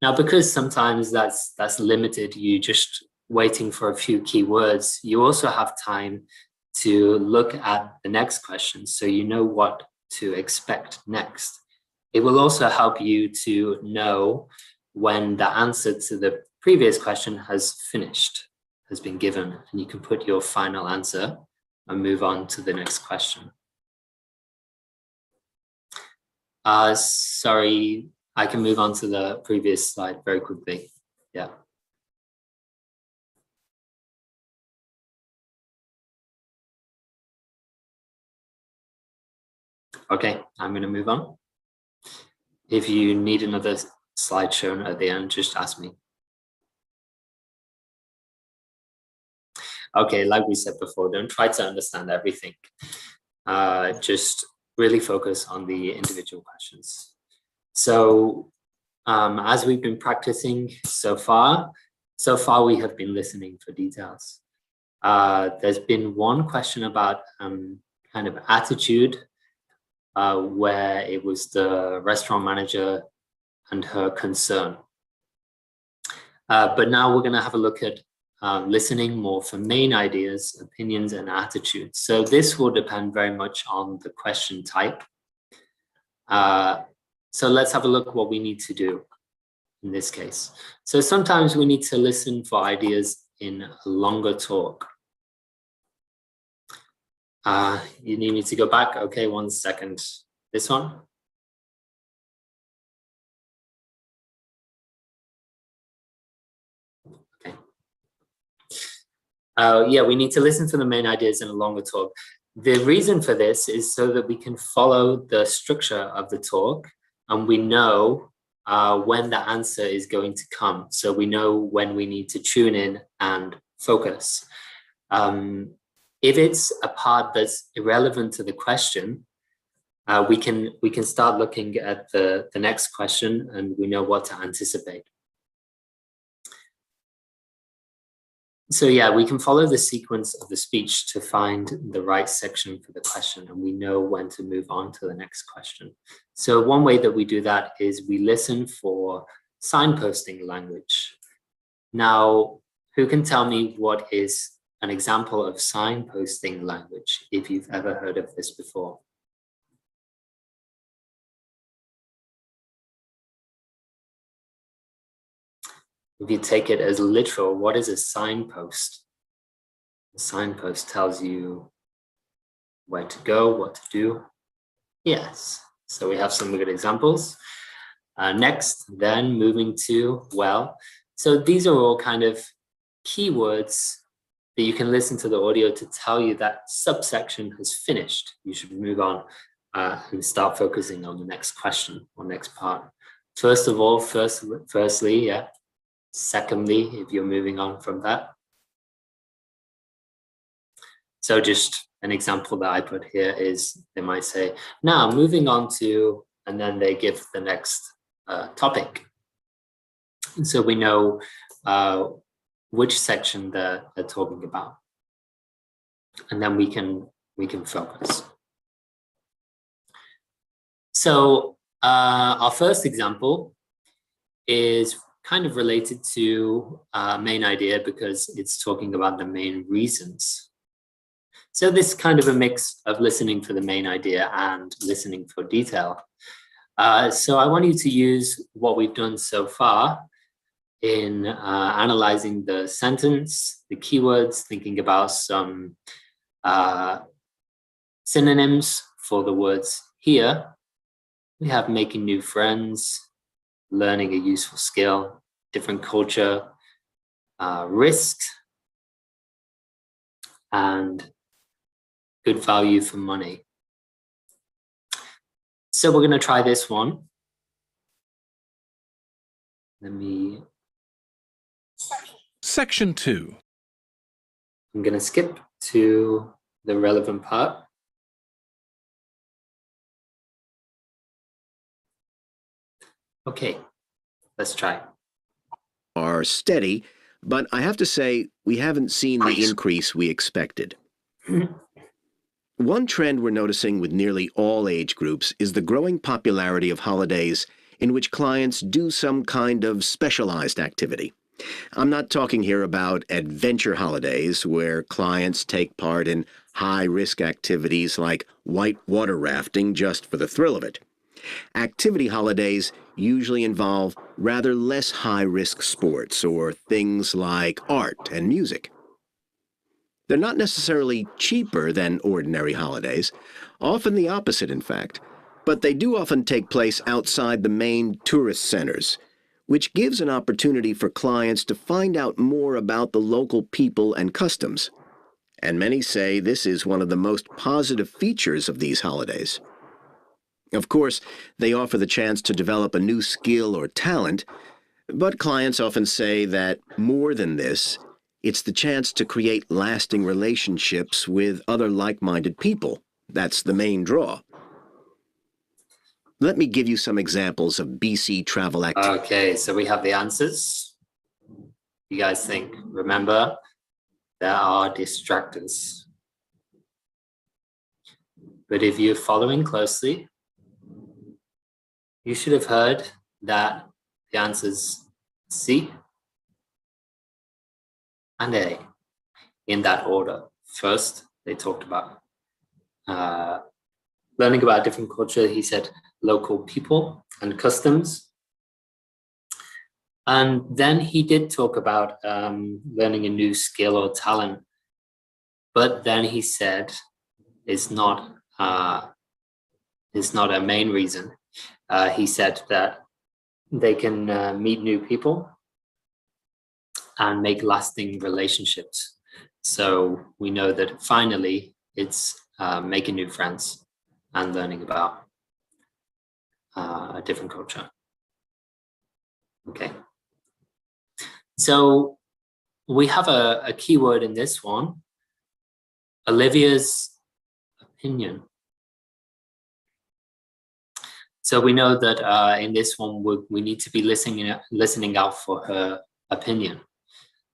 Now, because sometimes that's limited, you just waiting for a few keywords, you also have time to look at the next question so you know what to expect next. It will also help you to know when the answer to the previous question has finished, has been given, and you can put your final answer and move on to the next question. Sorry, I can move on to the previous slide very quickly. Yeah. Okay, I'm going to move on. If you need another slide shown at the end, just ask me. Okay, like we said before, don't try to understand everything. Just really focus on the individual questions. So as we've been practicing so far we have been listening for details. There's been one question about kind of attitude, where it was the restaurant manager and her concern. But now we're going to have a look at listening more for main ideas, opinions, and attitudes. So this will depend very much on the question type. So let's have a look what we need to do in this case. So sometimes we need to listen for ideas in a longer talk. You need me to go back? Okay, 1 second. This one? Okay. Yeah, we need to listen for the main ideas in a longer talk. The reason for this is so that we can follow the structure of the talk, and we know when the answer is going to come. So we know when we need to tune in and focus. If it's a part that's irrelevant to the question, we can start looking at the next question, and we know what to anticipate. So yeah, we can follow the sequence of the speech to find the right section for the question, and we know when to move on to the next question. So one way that we do that is we listen for signposting language. Now, who can tell me what is an example of signposting language, if you've ever heard of this before? If you take it as literal, what is a signpost? A signpost tells you where to go, what to do. Yes, so we have some good examples. Next, then moving to, well, so these are all kind of keywords that you can listen to the audio to tell you that subsection has finished. You should move on and start focusing on the next question or next part. First of all, firstly, yeah. Secondly, if you're moving on from that. So just an example that I put here is they might say, now moving on to, and then they give the next topic. And so we know which section they're talking about. And then we can focus. So our first example is kind of related to main idea because it's talking about the main reasons. So this is kind of a mix of listening for the main idea and listening for detail. So I want you to use what we've done so far in analyzing the sentence, the keywords, thinking about some synonyms for the words here. We have making new friends, learning a useful skill, different culture, risk, and good value for money. So we're going to try this one. Let me... Section 2. I'm going to skip to the relevant part. Okay, let's try. Are steady, but I have to say we haven't seen the increase we expected. One trend we're noticing with nearly all age groups is the growing popularity of holidays in which clients do some kind of specialized activity. I'm not talking here about adventure holidays where clients take part in high-risk activities like whitewater rafting just for the thrill of it. Activity holidays usually involve rather less high-risk sports or things like art and music. They're not necessarily cheaper than ordinary holidays, often the opposite in fact, but they do often take place outside the main tourist centers, which gives an opportunity for clients to find out more about the local people and customs. And many say this is one of the most positive features of these holidays. Of course, they offer the chance to develop a new skill or talent, but clients often say that more than this, it's the chance to create lasting relationships with other like-minded people. That's the main draw. Let me give you some examples of BC travel activities. Okay, so we have the answers. You guys think, remember, there are distractors. But if you're following closely, you should have heard that the answers C and A in that order. First, they talked about learning about different culture. He said local people and customs. And then he did talk about learning a new skill or talent. But then he said it's not a main reason. He said that they can meet new people and make lasting relationships. So we know that finally it's making new friends and learning about a different culture. Okay. So we have a keyword in this one, Olivia's opinion. So we know that in this one, we need to be listening out for her opinion.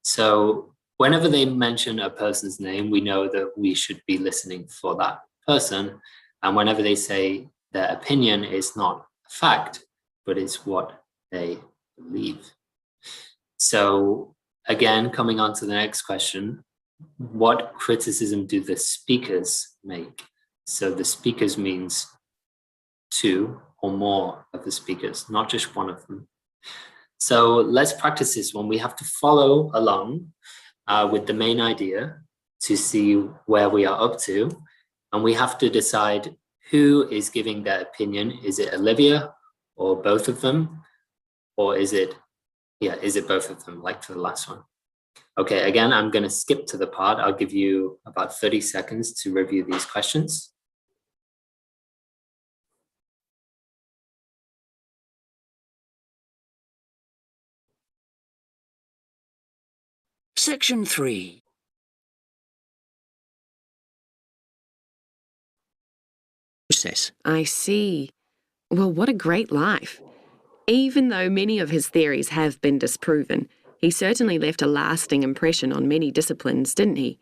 So whenever they mention a person's name, we know that we should be listening for that person. And whenever they say their opinion is not a fact, but it's what they believe. So again, coming on to the next question, what criticism do the speakers make? So the speakers means two or more of the speakers, not just one of them. So let's practice this one. We have to follow along with the main idea to see where we are up to. And we have to decide who is giving their opinion. Is it Olivia or both of them? Or is it both of them, like for the last one? Okay, again, I'm going to skip to the part. I'll give you about 30 seconds to review these questions. Section 3. Process. I see. Well, what a great life. Even though many of his theories have been disproven, he certainly left a lasting impression on many disciplines, didn't he?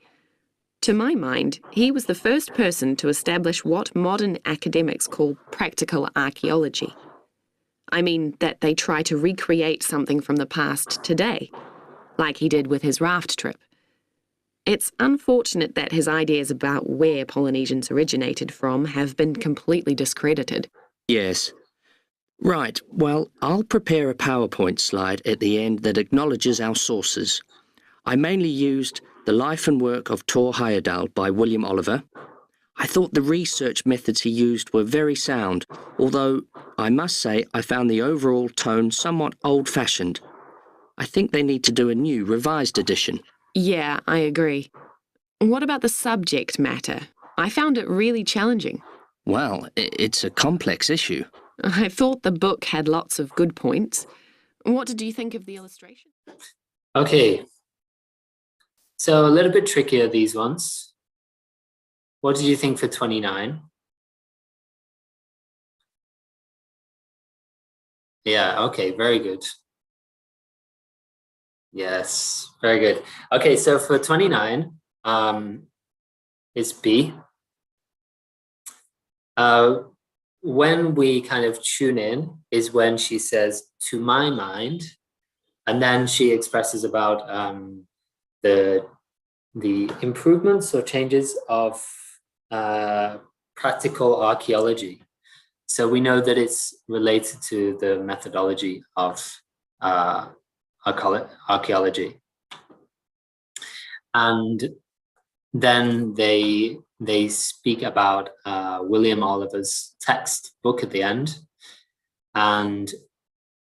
To my mind, he was the first person to establish what modern academics call practical archaeology. I mean that they try to recreate something from the past today, like he did with his raft trip. It's unfortunate that his ideas about where Polynesians originated from have been completely discredited. Yes. Right, well, I'll prepare a PowerPoint slide at the end that acknowledges our sources. I mainly used The Life and Work of Tor Heyerdahl by William Oliver. I thought the research methods he used were very sound, although I must say I found the overall tone somewhat old-fashioned. I think they need to do a new, revised edition. Yeah, I agree. What about the subject matter? I found it really challenging. Well, it's a complex issue. I thought the book had lots of good points. What did you think of the illustration? Okay. So a little bit trickier, these ones. What did you think for 29? Yeah, okay, very good. Yes, very good. Okay, so for 29, it's B. When we kind of tune in is when she says, to my mind, and then she expresses about the improvements or changes of practical archaeology. So we know that it's related to the methodology of archaeology. And then they speak about William Oliver's text book at the end. And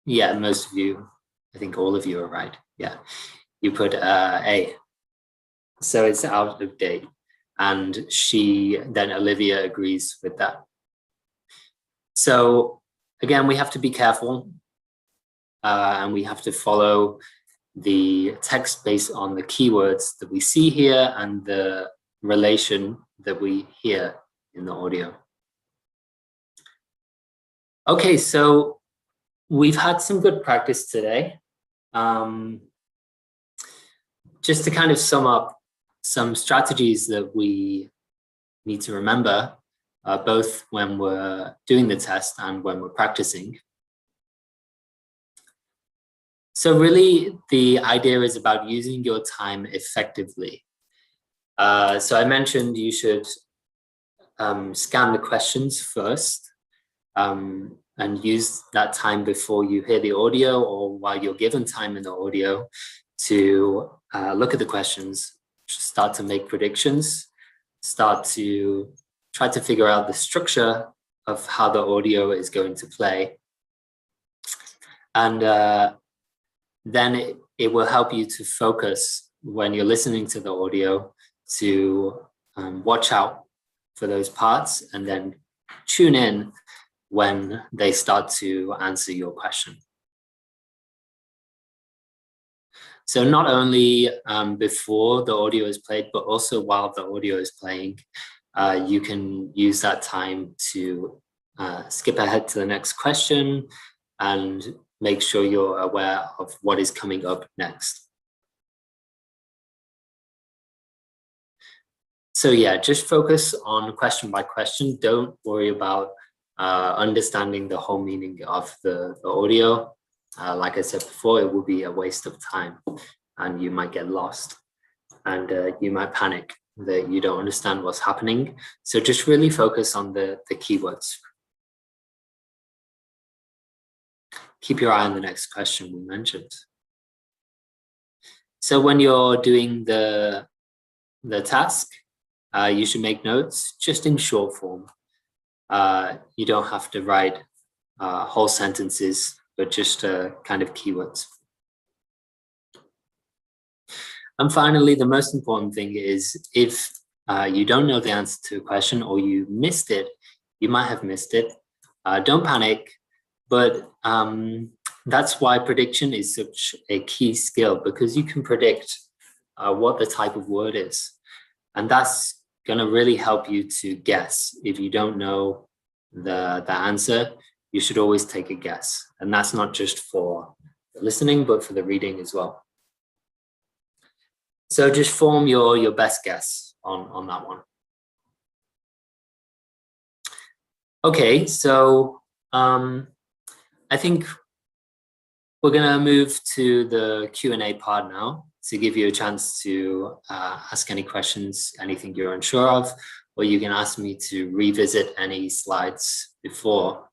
yeah, most of you, I think all of you are right. Yeah, you put A. So it's out of date. And then Olivia agrees with that. So again, we have to be careful and we have to follow the text based on the keywords that we see here and the relation that we hear in the audio. Okay, so we've had some good practice today. Just to kind of sum up some strategies that we need to remember, both when we're doing the test and when we're practicing. So really, the idea is about using your time effectively. So I mentioned you should scan the questions first and use that time before you hear the audio or while you're given time in the audio to look at the questions, start to make predictions, start to try to figure out the structure of how the audio is going to play. And then it will help you to focus when you're listening to the audio to watch out for those parts and then tune in when they start to answer your question. So not only before the audio is played, but also while the audio is playing, you can use that time to skip ahead to the next question and make sure you're aware of what is coming up next. So yeah, just focus on question by question. Don't worry about understanding the whole meaning of the audio. Like I said before, it will be a waste of time and you might get lost and you might panic that you don't understand what's happening. So just really focus on the keywords. Keep your eye on the next question we mentioned. So when you're doing the task, you should make notes just in short form. You don't have to write whole sentences, but just kind of keywords. And finally, the most important thing is if you don't know the answer to a question or you missed it, you might have missed it. Don't panic, but that's why prediction is such a key skill, because you can predict what the type of word is. And that's going to really help you to guess. If you don't know the answer, you should always take a guess. And that's not just for the listening, but for the reading as well. So just form your best guess on that one. Okay, so I think we're going to move to the Q&A part now to give you a chance to ask any questions, anything you're unsure of, or you can ask me to revisit any slides before.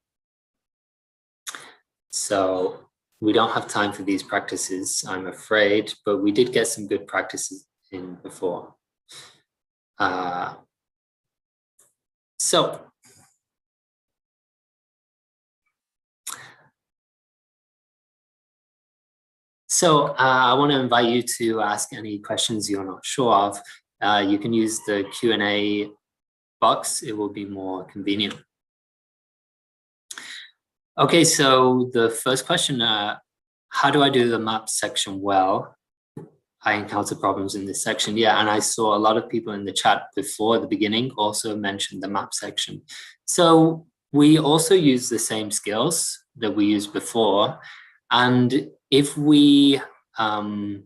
So we don't have time for these practices, I'm afraid, but we did get some good practices in before. So I want to invite you to ask any questions you're not sure of. You can use the Q&A box. It will be more convenient. Okay, so the first question, how do I do the map section well? I encounter problems in this section. Yeah, and I saw a lot of people in the chat before the beginning also mentioned the map section. So we also use the same skills that we used before. And if we take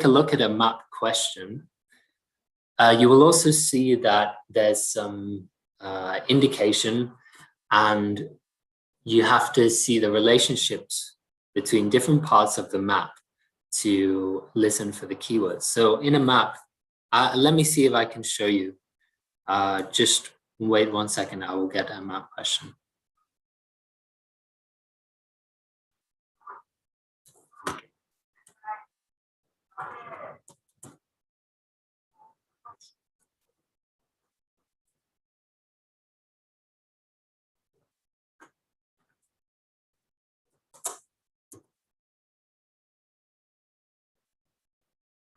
a look at a map question, you will also see that there's some indication, and you have to see the relationships between different parts of the map to listen for the keywords. So in a map, let me see if I can show you. Just wait 1 second, I will get a map question.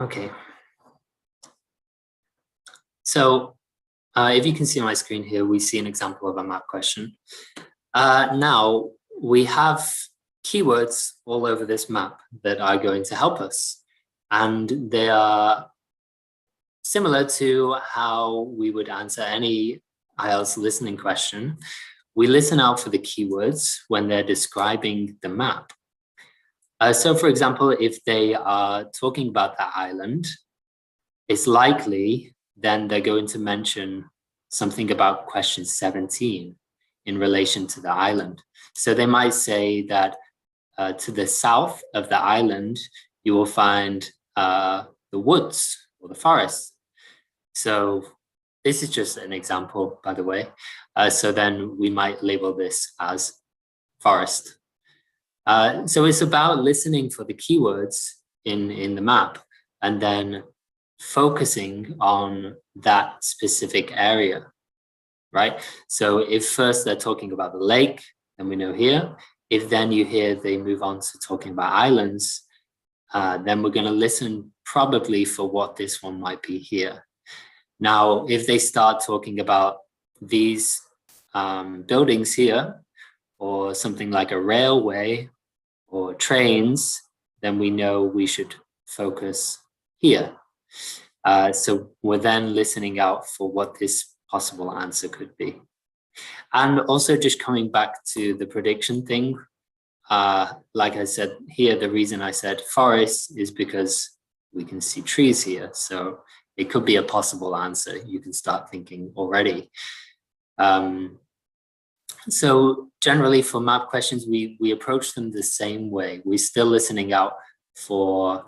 Okay. So if you can see on my screen here, we see an example of a map question. Now we have keywords all over this map that are going to help us. And they are similar to how we would answer any IELTS listening question. We listen out for the keywords when they're describing the map. So for example, if they are talking about the island, it's likely then they're going to mention something about question 17 in relation to the island. So they might say that to the south of the island, you will find the woods or the forest. So this is just an example, by the way. So then we might label this as forest. So it's about listening for the keywords in the map and then focusing on that specific area, right? So if first they're talking about the lake, then we know here. If then you hear they move on to talking about islands, then we're going to listen probably for what this one might be here. Now, if they start talking about these buildings here, or something like a railway or trains, then we know we should focus here. So we're then listening out for what this possible answer could be. And also just coming back to the prediction thing, like I said here, the reason I said forest is because we can see trees here. So it could be a possible answer. You can start thinking already. So generally for map questions, we approach them the same way. We're still listening out for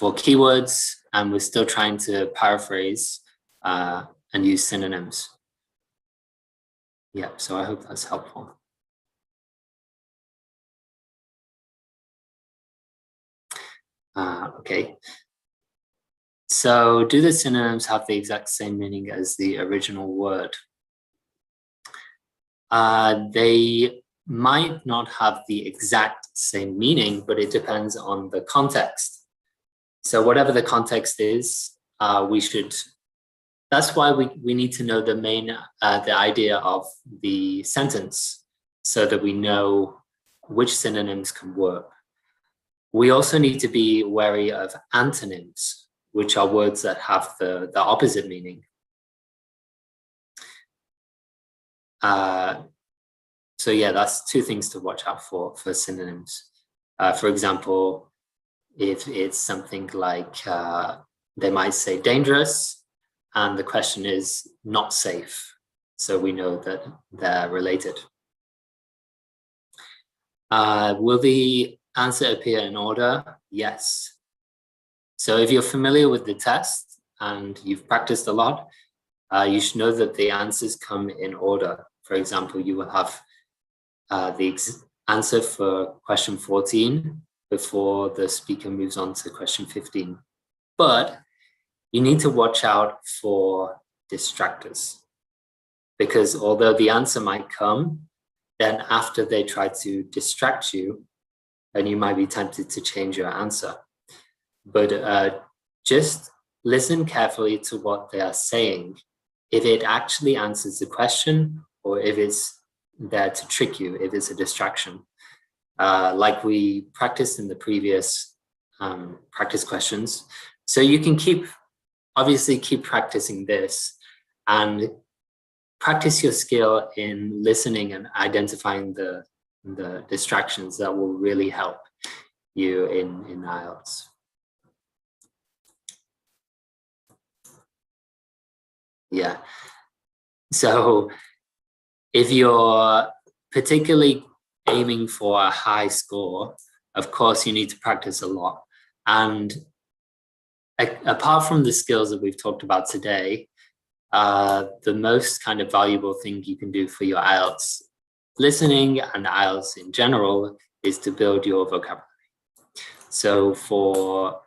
keywords, and we're still trying to paraphrase and use synonyms. Yeah, so I hope that's helpful. Okay. So do the synonyms have the exact same meaning as the original word? They might not have the exact same meaning, but it depends on the context. So whatever the context is, that's why we need to know the the idea of the sentence so that we know which synonyms can work. We also need to be wary of antonyms, which are words that have the opposite meaning. So yeah, that's two things to watch out for synonyms. For example, if it's something like, they might say dangerous, and the question is not safe. So we know that they're related. Will the answer appear in order? Yes. So if you're familiar with the test and you've practiced a lot, you should know that the answers come in order. For example, you will have the answer for question 14 before the speaker moves on to question 15. But you need to watch out for distractors, because although the answer might come, then after they try to distract you, and you might be tempted to change your answer. But just listen carefully to what they are saying, if it actually answers the question or if it's there to trick you, if it's a distraction. Like we practiced in the previous practice questions. So you can obviously keep practicing this and practice your skill in listening and identifying the distractions that will really help you in IELTS. Yeah, so if you're particularly aiming for a high score, of course you need to practice a lot. And apart from the skills that we've talked about today, the most kind of valuable thing you can do for your IELTS listening and IELTS in general is to build your vocabulary. So for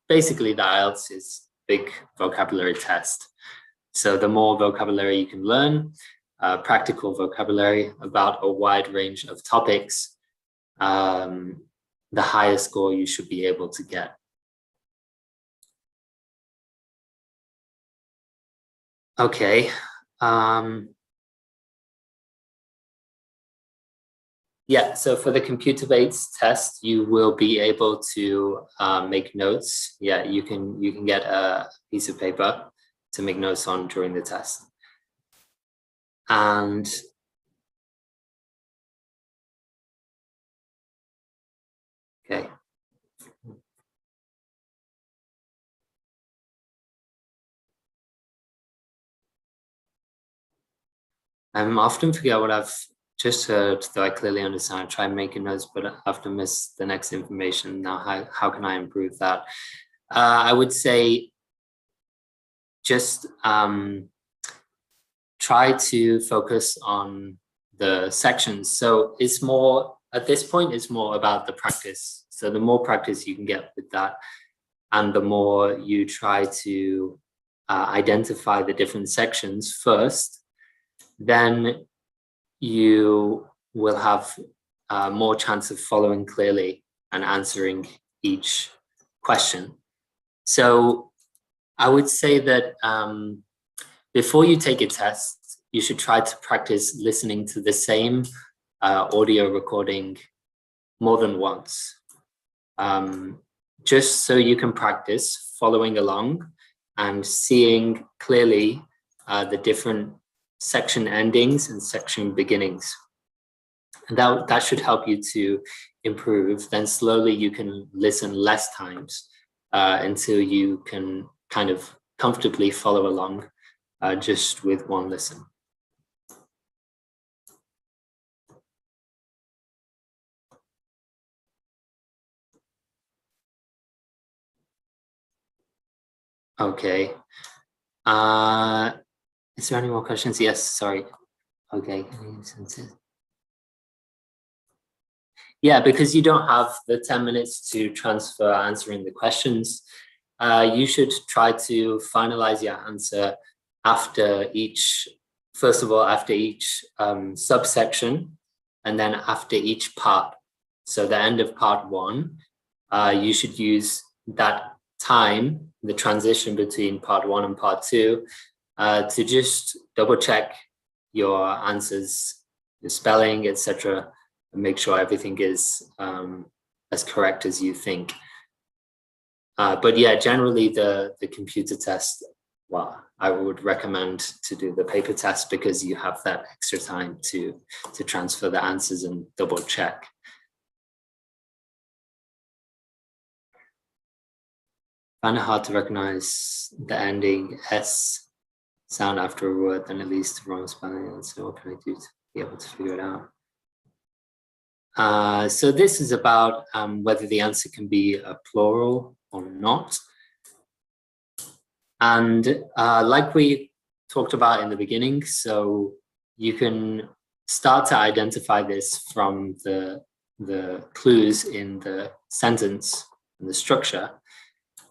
basically the IELTS is a big vocabulary test. So the more vocabulary you can learn, practical vocabulary about a wide range of topics, the higher score you should be able to get. Okay. Yeah, so for the computer-based test, you will be able to make notes. Yeah, you can get a piece of paper to make notes on during the test. And okay. I often forget what I've just heard, though I clearly understand. I try making notes, but I often miss the next information. Now, how can I improve that? I would say just try to focus on the sections. So it's more, at this point, it's more about the practice. So the more practice you can get with that, and the more you try to identify the different sections first, then you will have more chance of following clearly and answering each question. So I would say that before you take a test, you should try to practice listening to the same audio recording more than once, just so you can practice following along and seeing clearly the different section endings and section beginnings. And that should help you to improve. Then slowly you can listen less times until you can kind of comfortably follow along just with one listen. Okay. Is there any more questions? Yes, sorry. Okay. Yeah, because you don't have the 10 minutes to transfer answering the questions, you should try to finalize your answer after each, first of all, after each subsection, and then after each part. So the end of part 1, you should use that time, the transition between part 1 and part 2, to just double check your answers, your spelling, etc., and make sure everything is as correct as you think. But yeah, generally the computer test, well, I would recommend to do the paper test because you have that extra time to transfer the answers and double check. Find it hard to recognize the ending S sound after a word, then it leads to wrong spelling. So what can I do to be able to figure it out? So this is about whether the answer can be a plural or not. And like we talked about in the beginning, so you can start to identify this from the clues in the sentence and the structure.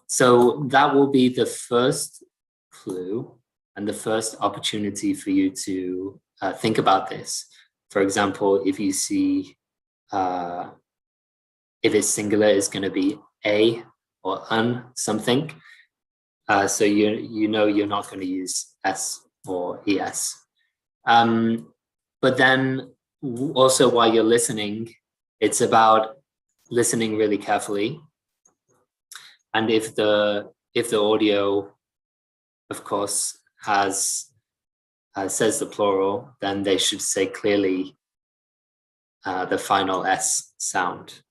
So that will be the first clue and the first opportunity for you to think about this. For example, if you see, if it's singular, it's going to be a or an something. So you know you're not going to use s or es. But then also while you're listening, it's about listening really carefully. And if the audio, of course, says the plural, then they should say clearly the final S sound.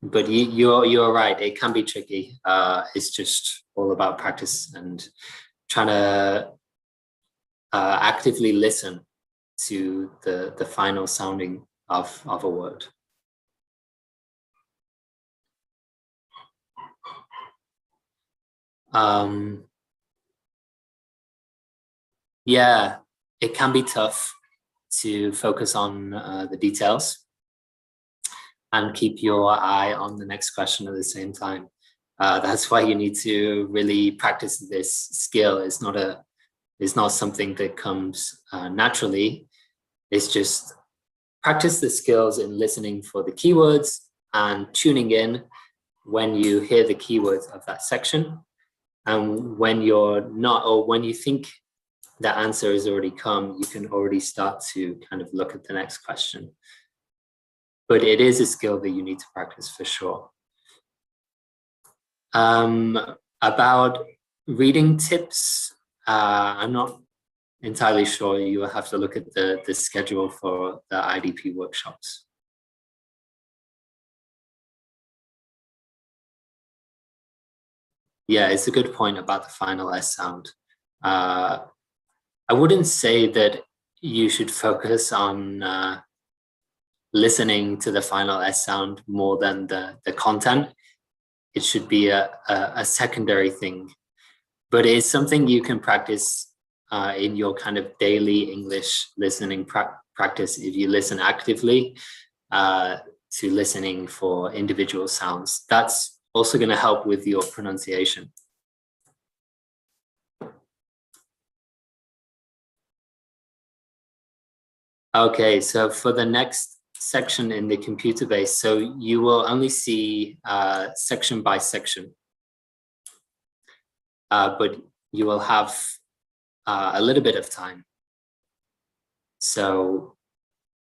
But you're right, it can be tricky. It's just all about practice and trying to actively listen to the final sounding of a word. Yeah, it can be tough to focus on the details and keep your eye on the next question at the same time. That's why you need to really practice this skill. It's not something that comes naturally. It's just practice the skills in listening for the keywords and tuning in when you hear the keywords of that section. And when you're not, or when you think the answer has already come, you can already start to kind of look at the next question. But it is a skill that you need to practice for sure. About reading tips, I'm not entirely sure. You will have to look at the schedule for the IDP workshops. Yeah, it's a good point about the final S sound. I wouldn't say that you should focus on listening to the final S sound more than the content. It should be a secondary thing, but it's something you can practice in your kind of daily English listening practice if you listen actively to listening for individual sounds. That's also going to help with your pronunciation. Okay, so for the next section in the computer base, so you will only see section by section, but you will have a little bit of time. So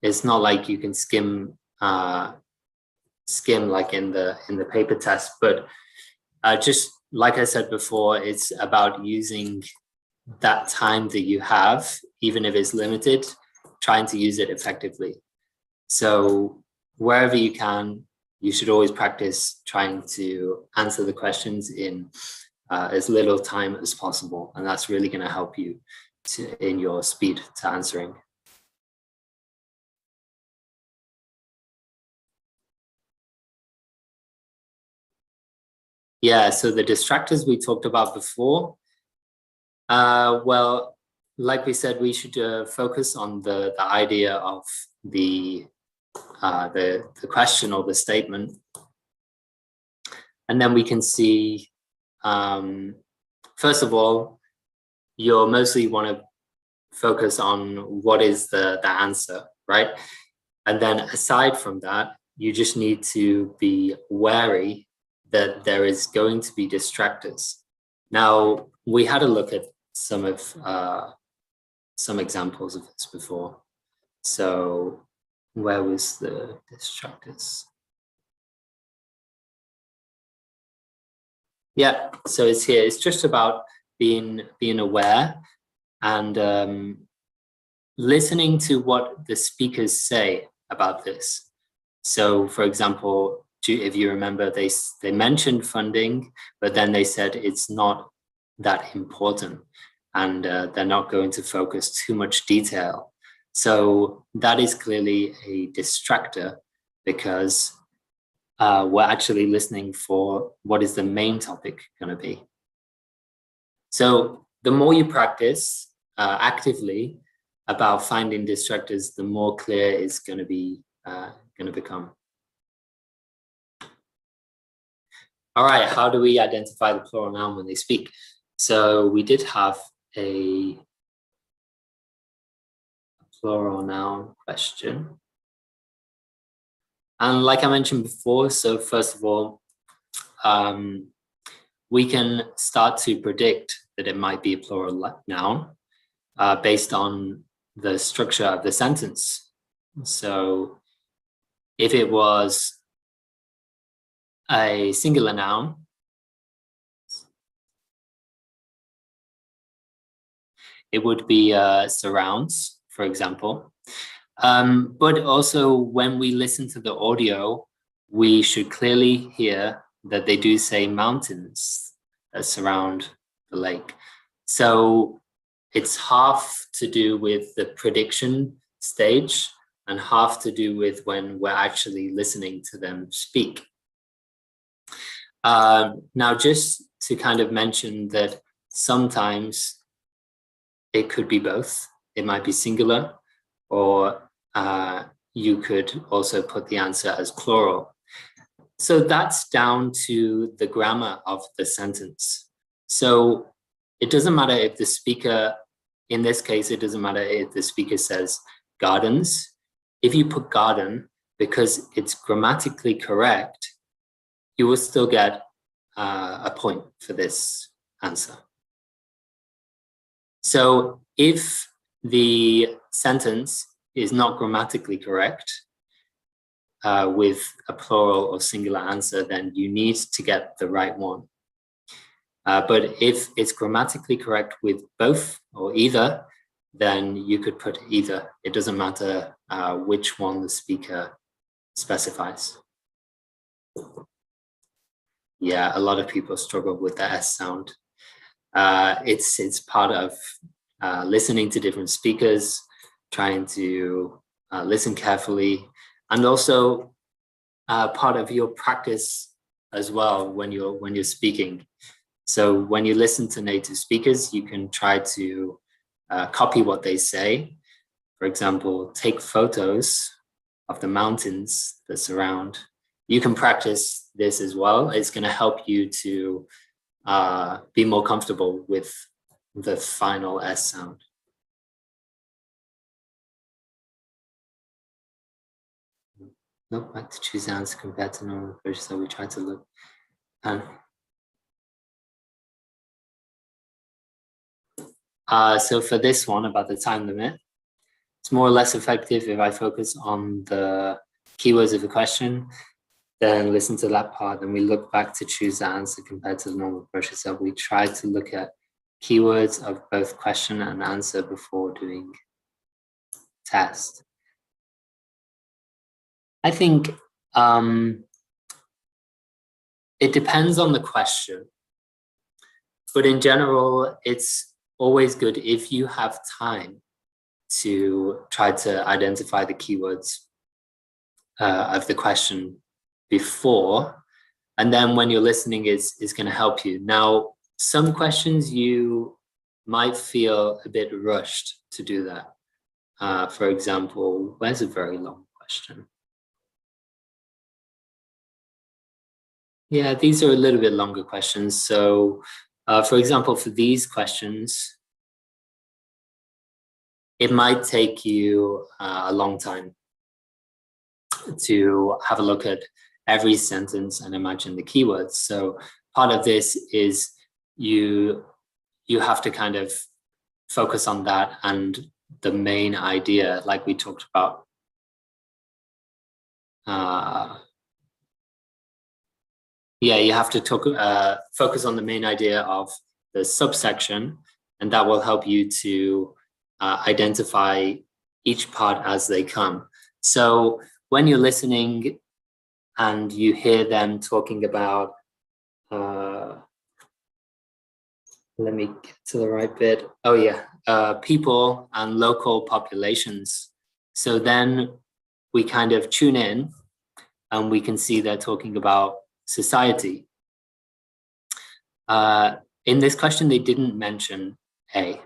it's not like you can skim like in the paper test, but just like I said before, it's about using that time that you have, even if it's limited, trying to use it effectively. So wherever you can, you should always practice trying to answer the questions in as little time as possible. And that's really going to help you in your speed to answering. Yeah, so the distractors we talked about before, well, like we said, we should focus on the idea of the question or the statement. And then we can see, first of all, you'll mostly want to focus on what is the answer, right? And then aside from that, you just need to be wary that there is going to be distractors. Now, we had a look at some examples of this before. So where was the distractors? Yeah, so it's here. It's just about being aware and listening to what the speakers say about this. So, for example, if you remember, they mentioned funding, but then they said it's not that important, and they're not going to focus too much detail. So that is clearly a distractor, because we're actually listening for what is the main topic going to be. So the more you practice actively about finding distractors, the more clear it's going to become. All right, how do we identify the plural noun when they speak? So we did have a plural noun question. And like I mentioned before, so first of all, we can start to predict that it might be a plural noun based on the structure of the sentence. So if it was a singular noun, it would be surrounds, for example. But also when we listen to the audio, we should clearly hear that they do say mountains that surround the lake. So it's half to do with the prediction stage and half to do with when we're actually listening to them speak. Now, just to kind of mention that sometimes it could be both. It might be singular, or you could also put the answer as plural. So that's down to the grammar of the sentence. So it doesn't matter if the speaker, in this case, it doesn't matter if the speaker says gardens. If you put garden, because it's grammatically correct, you will still get a point for this answer. So if the sentence is not grammatically correct with a plural or singular answer, then you need to get the right one. But if it's grammatically correct with both or either, then you could put either. It doesn't matter which one the speaker specifies. Yeah, a lot of people struggle with the S sound. It's part of listening to different speakers, trying to listen carefully, and also part of your practice as well when you're speaking. So when you listen to native speakers, you can try to copy what they say. For example, take photos of the mountains that surround. You can practice this as well. It's going to help you to be more comfortable with the final S sound. Look back to choose answer compared to normal approach, so we try to look. So for this one about the time limit, it's more or less effective if I focus on the keywords of the question, then listen to that part, and we look back to choose the answer compared to the normal approach. So we try to look at keywords of both question and answer before doing test. I think it depends on the question, but in general, it's always good if you have time to try to identify the keywords of the question before, and then when you're listening is going to help you. Now, some questions you might feel a bit rushed to do that. For example, where's a very long question? Yeah, these are a little bit longer questions. So, for example, for these questions, it might take you a long time to have a look at every sentence and imagine the keywords. So part of this is you have to kind of focus on that and the main idea, like we talked about. Yeah, you have to focus on the main idea of the subsection, and that will help you to identify each part as they come. So when you're listening and you hear them talking about, let me get to the right bit. Oh yeah, people and local populations. So then we kind of tune in and we can see they're talking about society. In this question, they didn't mention A.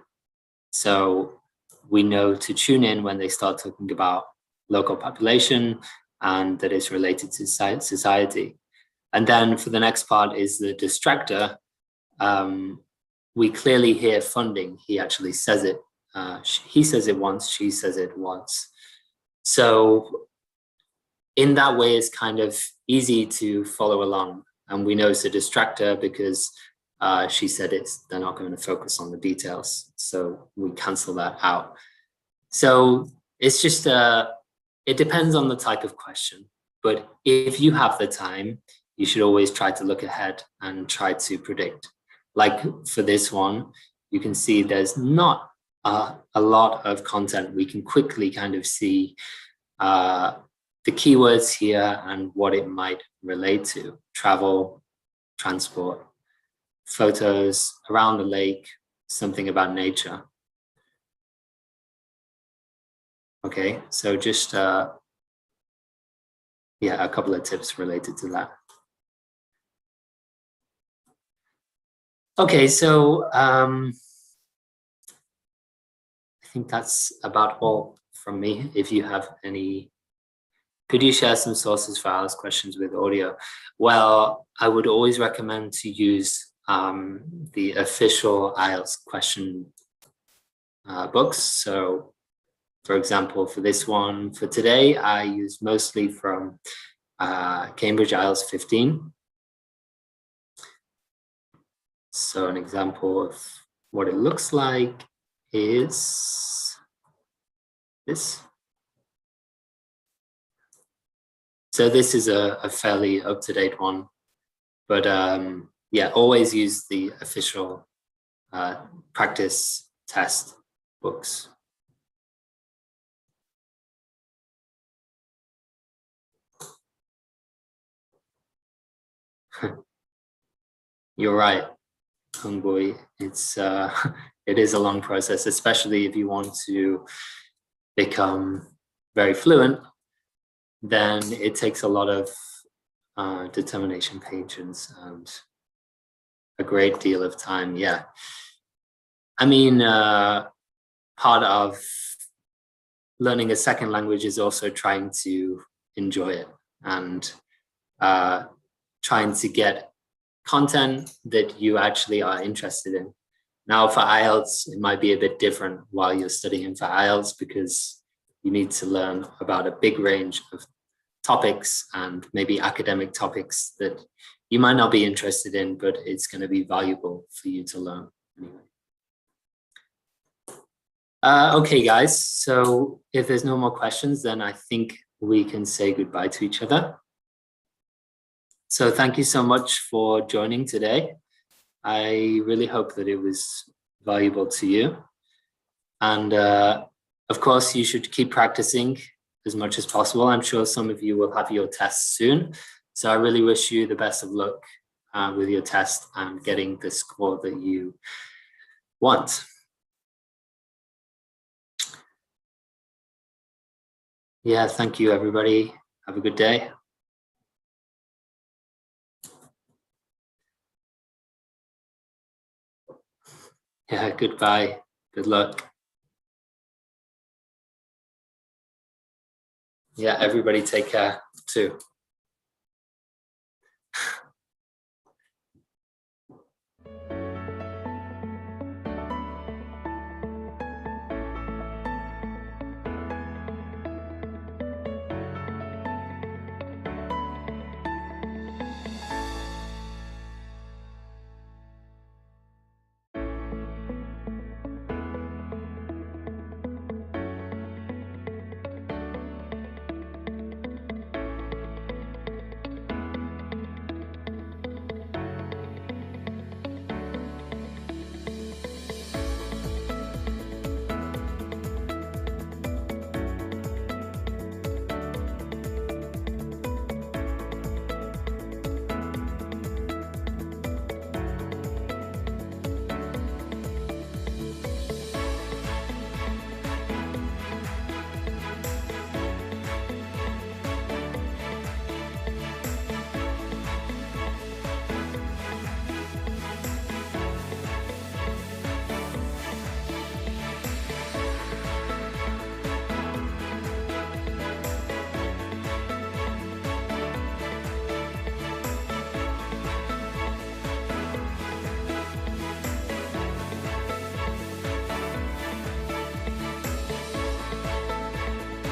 So we know to tune in when they start talking about local population and that it's related to society. And then for the next part is the distractor. We clearly hear funding. He actually says it. He says it once, she says it once. So in that way, it's kind of easy to follow along. And we know it's a distractor because she said they're not going to focus on the details. So we cancel that out. So it's just, it depends on the type of question. But if you have the time, you should always try to look ahead and try to predict. Like for this one, you can see there's not a lot of content. We can quickly kind of see the keywords here and what it might relate to: travel, transport, photos, around the lake, something about nature. Okay, so just yeah, a couple of tips related to that. Okay, so I think that's about all from me. If you have any, could you share some sources for IELTS questions with audio? Well, I would always recommend to use the official IELTS question books. So for example, for this one, for today, I use mostly from Cambridge IELTS 15. So an example of what it looks like is this. So this is a fairly up-to-date one, but yeah, always use the official practice test books. You're right, Hungboy. It is a long process, especially if you want to become very fluent. Then it takes a lot of determination, patience, and a great deal of time. Yeah, I mean, part of learning a second language is also trying to enjoy it and trying to get content that you actually are interested in. Now for IELTS, it might be a bit different while you're studying for IELTS because you need to learn about a big range of topics and maybe academic topics that you might not be interested in, but it's going to be valuable for you to learn anyway. Okay, guys, so if there's no more questions, then I think we can say goodbye to each other. So thank you so much for joining today. I really hope that it was valuable to you. And of course, you should keep practicing as much as possible. I'm sure some of you will have your tests soon. So I really wish you the best of luck with your test and getting the score that you want. Yeah, thank you, everybody. Have a good day. Yeah, goodbye. Good luck. Yeah, everybody take care too.